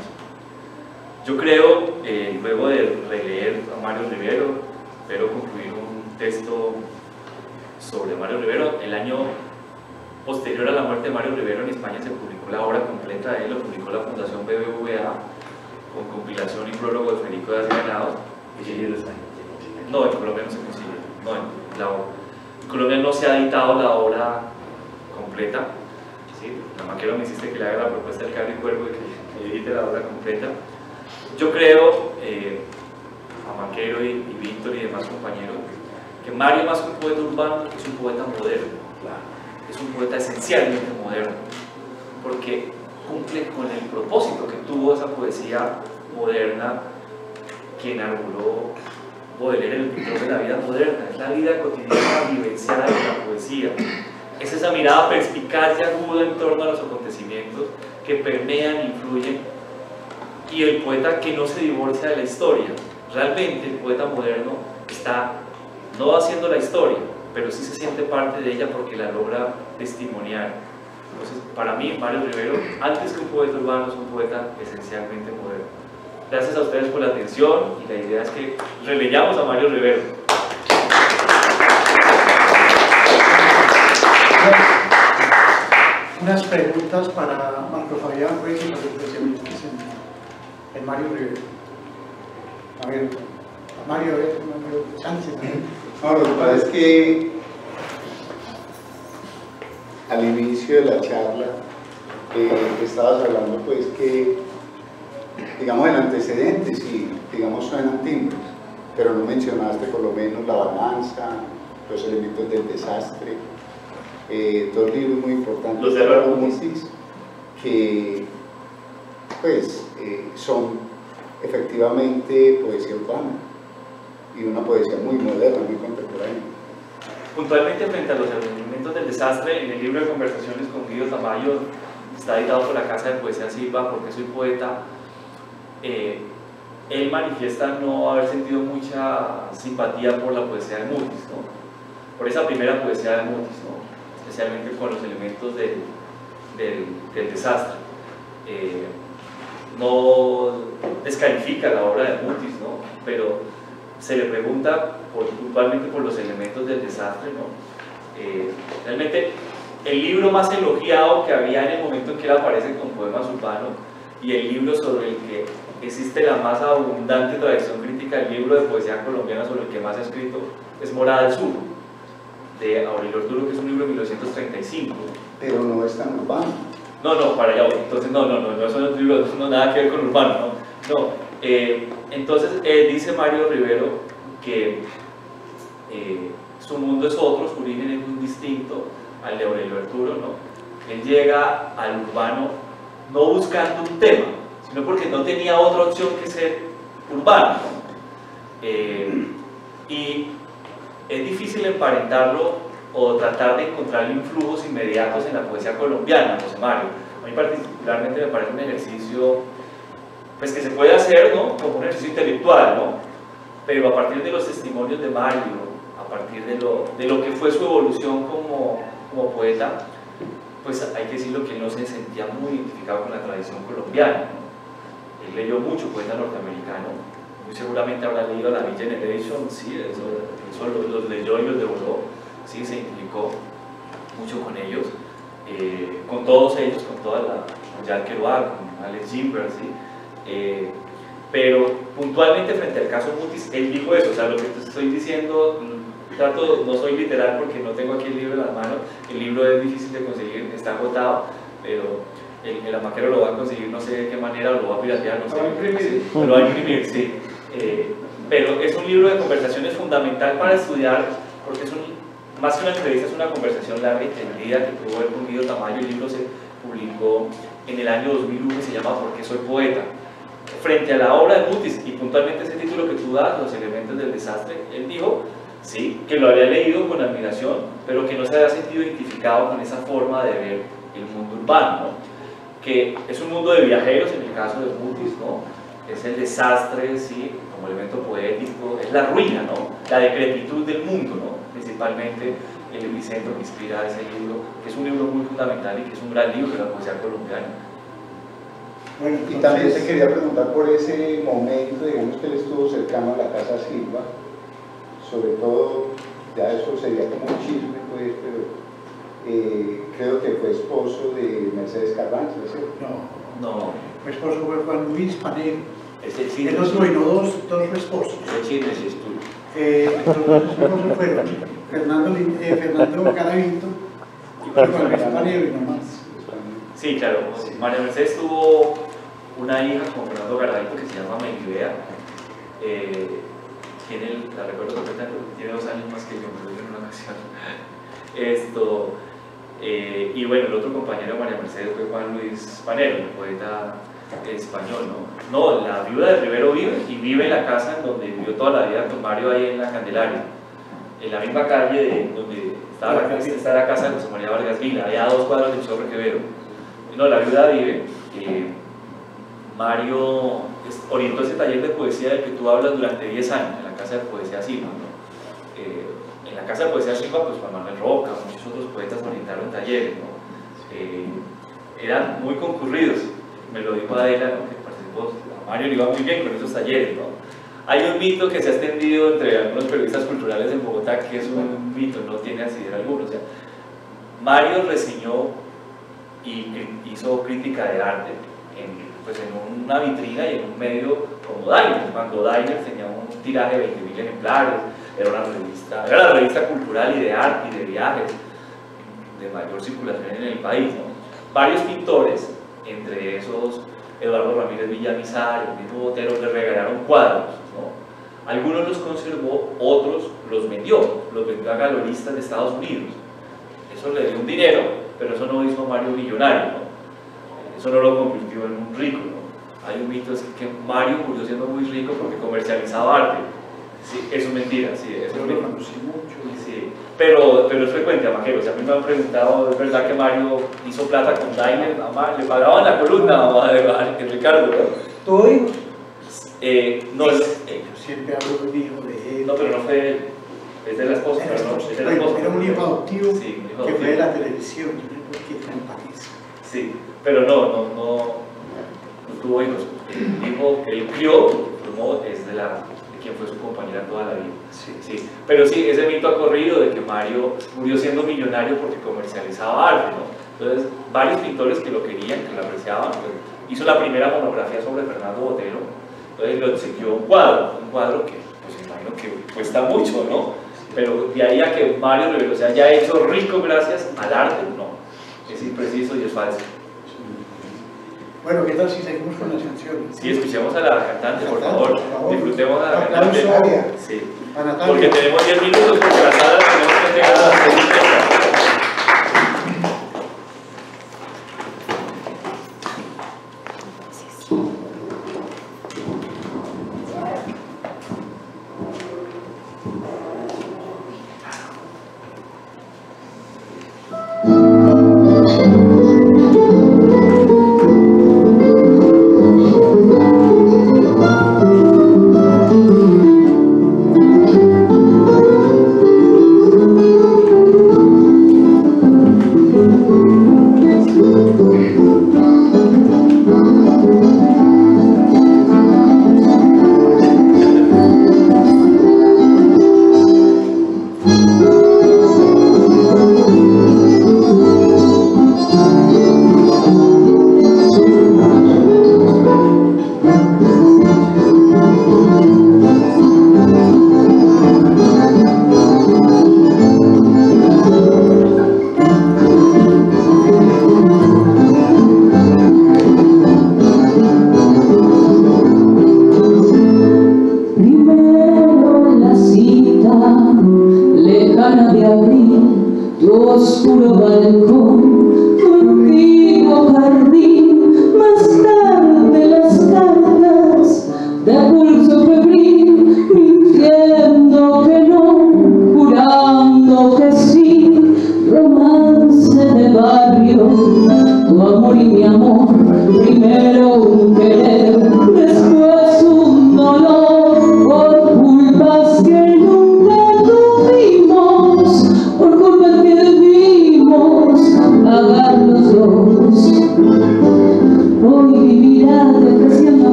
Yo creo, luego de releer a Mario Rivero, espero concluir un texto sobre Mario Rivero. El año posterior a la muerte de Mario Rivero en España se publicó la obra completa de él, lo publicó la Fundación BBVA con compilación y prólogo de Federico de Granados. No, en Colombia no se consigue. No, en Colombia no se ha editado la obra completa. ¿Sí? La Manquero me insiste que le haga la propuesta del Carro y Cuervo y que edite la obra completa. Yo creo, a Manquero y Víctor y demás compañeros, que Mario, más que un poeta urbano, es un poeta moderno. Es un poeta esencialmente moderno, porque cumple con el propósito que tuvo esa poesía moderna que enarboló Baudelaire, el pintor de la vida moderna. Es la vida cotidiana vivenciada de la poesía. Es esa mirada perspicaz y aguda en torno a los acontecimientos que permean, influyen, y el poeta que no se divorcia de la historia. Realmente el poeta moderno está no haciendo la historia, pero sí se siente parte de ella porque la logra testimoniar. Entonces, para mí, Mario Rivero, antes que un poeta urbano, es un poeta esencialmente moderno. Gracias a ustedes por la atención y la idea es que releyamos a Mario Rivero. Unas preguntas para Marco Fabián Ruiz y para los especialistas en Mario Rivero. Mario Sánchez. No, lo que pasa es que al inicio de la charla estabas hablando pues que, digamos, el antecedente, sí, digamos, suenan timbres, pero no mencionaste por lo menos la balanza, los elementos del desastre, dos libros muy importantes los de Álvaro Mutis, que pues son efectivamente poesía urbana y una poesía muy moderna, muy contemporánea. Puntualmente frente a los elementos del desastre, en el libro de conversaciones con Guido Tamayo, está editado por la Casa de Poesía Silva, porque soy poeta, él manifiesta no haber sentido mucha simpatía por la poesía de Mutis, ¿no? Por esa primera poesía de Mutis, ¿no? Especialmente con los elementos del desastre. No descalifica la obra de Mutis, ¿no? Pero se le pregunta puntualmente por los elementos del desastre, ¿no? Realmente el libro más elogiado que había en el momento en que él aparece con Poemas Urbanos y el libro sobre el que existe la más abundante tradición crítica, el libro de poesía colombiana sobre el que más ha escrito, es Morada del Sur, de Aurelio Orturo, que es un libro de 1935. Pero no es tan urbano. No, para allá voy. Entonces, no son libros, no nada que ver con urbano, no. Entonces, dice Mario Rivero que su mundo es otro, su origen es muy distinto al de Aurelio Arturo, ¿no? Él llega al urbano no buscando un tema, sino porque no tenía otra opción que ser urbano, ¿no? Y es difícil emparentarlo o tratar de encontrar influjos inmediatos en la poesía colombiana, José Mario. A mí particularmente me parece un ejercicio pues, que se puede hacer, ¿no? Como un ejercicio intelectual, ¿no? Pero a partir de los testimonios de Mario, a partir de lo que fue su evolución como poeta, pues hay que decirlo que él no se sentía muy identificado con la tradición colombiana, ¿no? Él leyó mucho poeta norteamericano, muy seguramente habrá leído la Beat Generation, sí, eso los leyó y los devoró, sí, se identificó mucho con ellos, con todos ellos, con toda con Jack Kerouac, con Alex Gilbert, sí, pero puntualmente frente al caso Mutis, él dijo eso, o sea, lo que te estoy diciendo, no soy literal porque no tengo aquí el libro en las manos, el libro es difícil de conseguir, está agotado, pero el amaquero lo va a conseguir, no sé de qué manera, lo va a piratear, no sé. Lo va a imprimir, sí. Pero es un libro de conversaciones fundamental para estudiar, porque más que una entrevista, es una conversación larga y tendida que tuvo él con Guido Tamayo. El libro se publicó en el año 2001 y se llama ¿Por qué soy poeta? Frente a la obra de Mutis, y puntualmente ese título que tú das, Los elementos del desastre, él dijo, sí, que lo había leído con admiración, pero que no se había sentido identificado con esa forma de ver el mundo urbano, ¿no? Que es un mundo de viajeros en el caso de Mutis, ¿no? Es el desastre, sí, como elemento poético, es la ruina, ¿no? La decrepitud del mundo, ¿no? Principalmente el epicentro que inspira ese libro, que es un libro muy fundamental y que es un gran libro de la poesía colombiana. Bueno, y también te quería preguntar por ese momento, digamos que él estuvo cercano a la Casa Silva, sobre todo, ya eso sería como un chisme, pues, pero creo que fue esposo de Mercedes Carranza, ¿cierto? No. Mi esposo fue Juan Luis Panero. Ese chisme. Él nos dominó dos esposos. Ese chisme sí es tuyo. Los esposos fueron Fernando Garavito y Juan Luis Panero y no más. Sí, claro. María Mercedes tuvo una hija con Fernando Garavito que se llama Melibea. La recuerdo perfectamente, tiene 2 años más que yo, me lo dijo en una ocasión. Y bueno, el otro compañero de María Mercedes fue Juan Luis Panero, el poeta español, ¿no? No, la viuda de Rivero vive, y vive en la casa en donde vivió toda la vida con Mario, ahí en la Candelaria, en la misma calle donde está la casa de José María Vargas Vila, allá a 2 cuadras del Chorro Quevedo. No, la viuda vive. Mario orientó ese taller de poesía del que tú hablas durante 10 años en la Casa de Poesía Silva, ¿no? En la Casa de Poesía Silva, pues Juan Manuel Roca, muchos otros poetas orientaron talleres, ¿no? eran muy concurridos. Me lo dijo Adela, ¿no? Que participó, a Mario le iba muy bien con esos talleres, ¿no? Hay un mito que se ha extendido entre algunos periodistas culturales en Bogotá, que es un mito, no tiene asidero alguno. O sea, Mario reseñó y hizo crítica de arte pues en una vitrina y en un medio como Diner. Cuando Diner tenía un tiraje de 20.000 ejemplares, era la revista cultural y de arte y de viajes de mayor circulación en el país, ¿no? Varios pintores, entre esos Eduardo Ramírez Villamizar, el mismo Botero, le regalaron cuadros, ¿no? Algunos los conservó, otros los vendió a galeristas de Estados Unidos. Eso le dio un dinero, pero eso no hizo a Mario millonario, ¿no? Eso no lo convirtió en un rico, ¿no? Hay un mito, es que Mario murió siendo muy rico porque comercializaba arte. Sí, eso es mentira, sí, eso es mentira. Sí, pero es frecuente, Amaquero. O sea, a mí me han preguntado, ¿es verdad que Mario hizo plata con Diner? ¿Le pagaban la columna a Ricardo? ¿Tú hijos? No, yo siempre hablo de un hijo de él. no, pero no fue él. Es de la esposa, pero no, es de la esposa. Era un hijo adoptivo, sí, un hijo que adoptivo. fue de la televisión, yo no sé por qué tan empatiza. Sí, pero no tuvo hijos. El hijo que él crió, formó, es de quien fue su compañera toda la vida. Sí. Pero sí, ese mito ha corrido de que Mario murió siendo millonario porque comercializaba arte, ¿no? Entonces, varios pintores que lo querían, que lo apreciaban, pues, hizo la primera monografía sobre Fernando Botero, entonces le obsequió un cuadro que, pues imagino que cuesta mucho, ¿no? Pero de ahí a que Mario Rivero se haya hecho rico gracias al arte, no. Es impreciso y es falso. Bueno, ¿qué tal si seguimos con las canciones? Sí, escuchemos a la cantante, por favor. Disfrutemos a la cantante. Sí. Porque tenemos 10 minutos, porque la sala tenemos que llegar a las 6:30.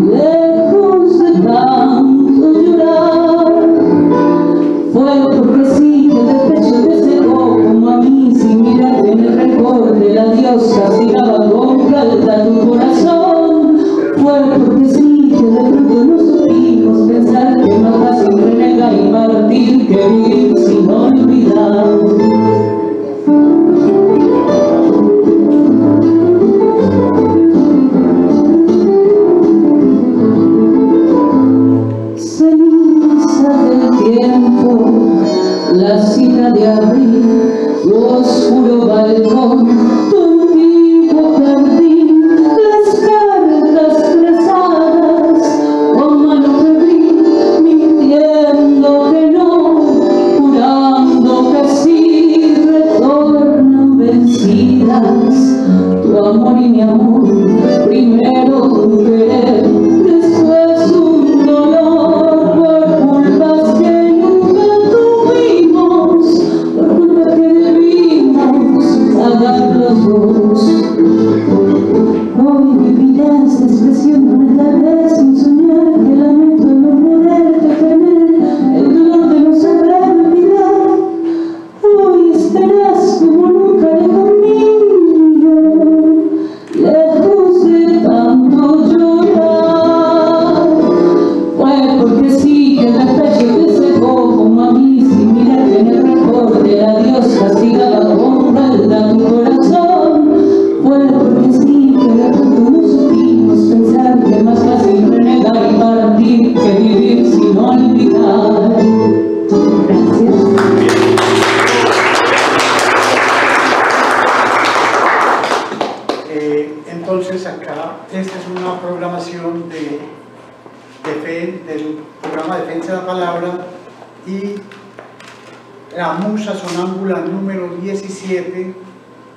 Yeah. esta expresión, tal vez sin soñar, que lamento no poderte tener, el dolor de no saber olvidar. Hoy estarás como nunca lejos mío, lejos de tanto llorar. Fue porque sí que el despecho te secó como a mí, sin mirar en el recorde, a Dios castigaba con crueldad tu corazón. Fue porque sí que de pronto no supimos pensar que es más fácil renegar y partir que vivir sin olvidar. Gracias. Entonces acá, esta es una programación del programa Defensa de la Palabra y la Musa Sonámbula número 17,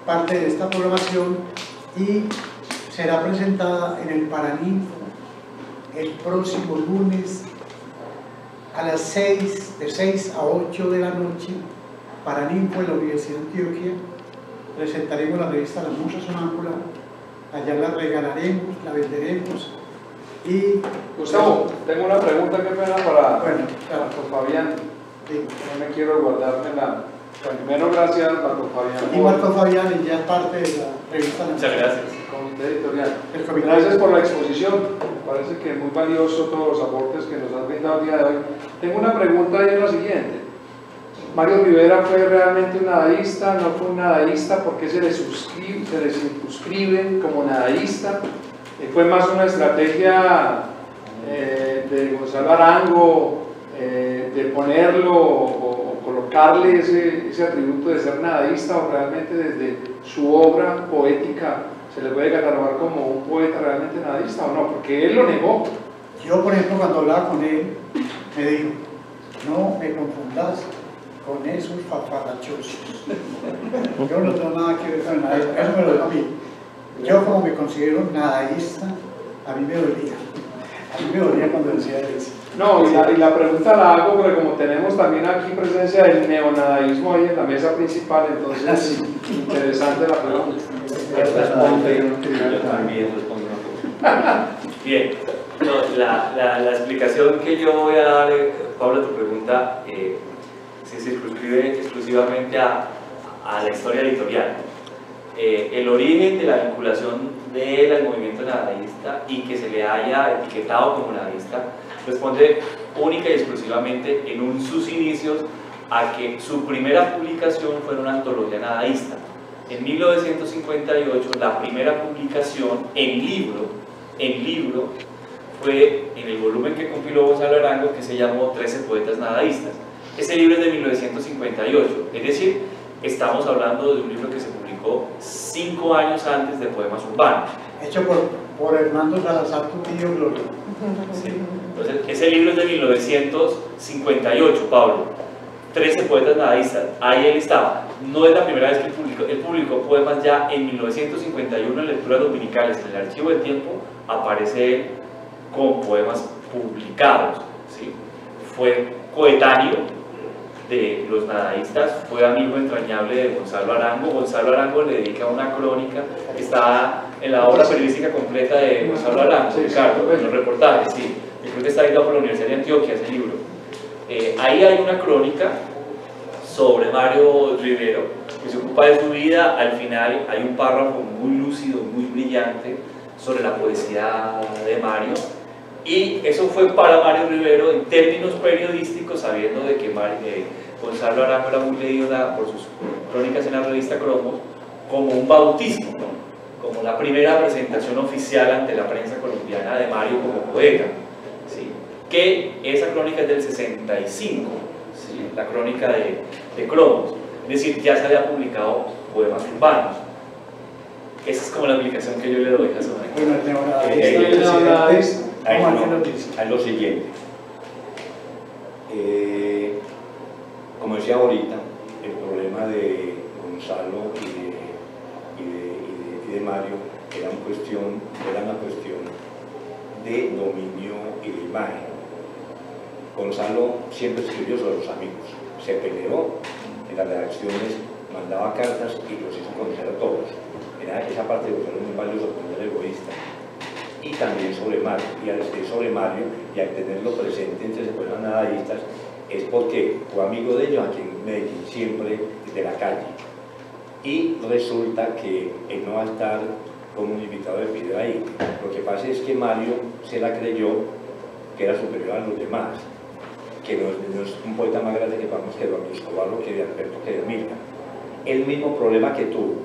parte de esta programación, y será presentada en el Paraninfo el próximo lunes a las 6, de 6 a 8 de la noche, Paraninfo en la Universidad de Antioquia. Presentaremos la revista La Musa Sonámbula, allá la regalaremos, la venderemos. Y Gustavo, tengo una pregunta, qué pena para Marco Fabián. Sí. No me quiero guardármela. Primero, gracias, Marco Fabián. Y Marco Fabián ya es parte de la revista. Muchas gracias. Comité editorial. El comité. Gracias por la exposición. Me parece que es muy valioso todos los aportes que nos has brindado el día de hoy. Tengo una pregunta y es la siguiente. Mario Rivera fue realmente un nadaísta, no fue un nadaísta, ¿por qué se le circunscribe como nadaísta? Fue más una estrategia de Gonzalo Arango, de ponerlo o colocarle ese atributo de ser nadaísta, o realmente desde su obra poética se le puede catalogar como un poeta realmente nadaísta o no, porque él lo negó. Yo, por ejemplo, cuando hablaba con él, me dijo, no me confundas con esos paparrachosos. Yo no tengo nada que ver con nada, eso me lo dijo a mí. Yo, como me considero nadaísta, a mí me dolía. A mí me dolía cuando decía eso. No, y la pregunta la hago porque como tenemos también aquí presencia del neonadaísmo ahí en la mesa principal, entonces interesante la pregunta. Yo también respondo una cosa. Bien, no, la explicación que yo voy a dar, Pablo, a tu pregunta, se circunscribe exclusivamente a la historia editorial. El origen de la vinculación de él al movimiento nadaísta y que se le haya etiquetado como nadaísta responde única y exclusivamente en sus inicios a que su primera publicación fue en una antología nadaísta. En 1958 la primera publicación en libro fue en el volumen que compiló Gonzalo Arango, que se llamó 13 poetas nadaístas. Ese libro es de 1958, es decir, estamos hablando de un libro que se publicó 5 años antes de Poemas Urbanos. Hecho por Hernando Salazar, tu tío Gloria. Sí. Entonces, ese libro es de 1958, Pablo. 13 poetas nadaístas, ahí él estaba. No es la primera vez que él publicó poemas. Ya en 1951 en Lecturas Dominicales, en el Archivo del Tiempo, aparece él con poemas publicados, ¿sí? Fue coetáneo de los nadaístas, fue amigo entrañable de Gonzalo Arango. Gonzalo Arango le dedica una crónica que está en la obra periodística completa de Gonzalo Arango, Ricardo, en los reportajes, sí. Yo creo que está editado por la Universidad de Antioquia ese libro. Ahí hay una crónica sobre Mario Rivero que se ocupa de su vida. Al final hay un párrafo muy lúcido, muy brillante sobre la poesía de Mario. Y eso fue para Mario Rivero en términos periodísticos, sabiendo de que Gonzalo Arango era muy leído por sus crónicas en la revista Cromos, como un bautismo, ¿no? Como la primera presentación oficial ante la prensa colombiana de Mario como poeta, ¿sí? Que esa crónica es del 65, ¿sí? La crónica de Cromos, es decir, ya se había publicado Poemas Urbanos. Esa es como la explicación que yo le doy a eso. Hay lo siguiente. Como decía ahorita, el problema de Gonzalo y de Mario era una cuestión de dominio y de imagen. Gonzalo siempre escribió sobre los amigos, se peleó en las redacciones, mandaba cartas y los hizo conocer a todos. Era esa parte de Gonzalo muy valiosa, como era egoísta. Y también sobre Mario, y al escribir sobre Mario y al tenerlo presente entre se fueron nadaístas, es porque fue amigo de ellos aquí en Medellín, siempre de la calle. Y resulta que él no va a estar como un invitado de piedra ahí. Lo que pasa es que Mario se la creyó que era superior a los demás, que no es un poeta más grande que Pablo Escobar, que de Alberto, que de Mirta. El mismo problema que tuvo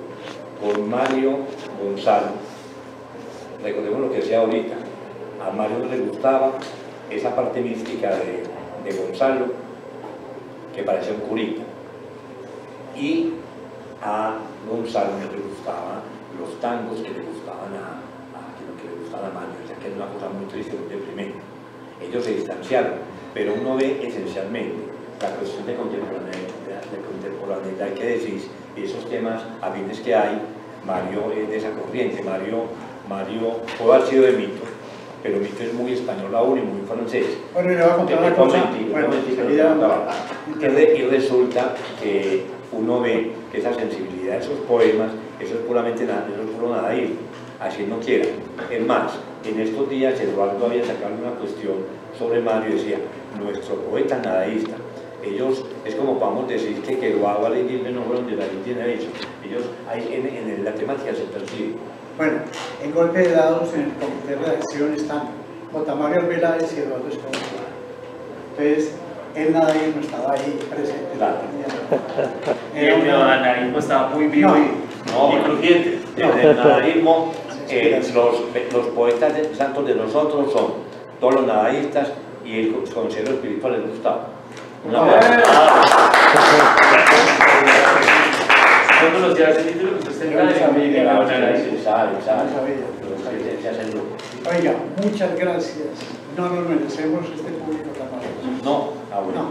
con Mario Gonzalo. Recordemos lo que decía ahorita, a Mario no le gustaba esa parte mística de Gonzalo, que parecía un curita, y a Gonzalo no le gustaban los tangos que le gustaban que le gustaba a Mario, ya que es una cosa muy triste, muy deprimente. Ellos se distanciaron, pero uno ve esencialmente la cuestión de contemporaneidad que decís, y esos temas afines que hay. Mario es de esa corriente. Mario puede haber sido de Mito, pero Mito es muy español aún y muy francés. Bueno, y le voy a contar una cosa. Y resulta que uno ve que esa sensibilidad de esos poemas, eso es puramente nada, eso es puro nadaísmo, así no quiera. Es más, en estos días Eduardo había sacado una cuestión sobre Mario y decía, nuestro poeta nadaísta. Ellos, es como podemos decir que Eduardo y Gilbert no fueron de la Indiana Nation. Ellos, en la temática se percibe. Bueno, en golpe de dados en el comité de redacción están J. Mario Arbeláez y Eduardo Escobar. Entonces, él nadie no estaba ahí presente. Claro. El nadaísmo estaba muy vivo y crujiente. En el nadaísmo, los poetas santos de nosotros son todos los nadaístas y el consejero espiritual de Gustavo. Una yo conocía ese título que usted tendrá de familia. Oiga, muchas gracias. No nos merecemos este público tan maravilloso. No, bueno.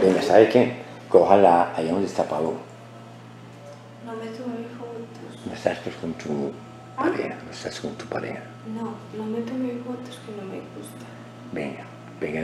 Venga, ¿sabe qué? Cójala allá donde está Pablo. No me tomé fotos. No estás pues con tu pareja, no estás con tu pareja. No me tomé fotos que no me gustan. Venga, venga.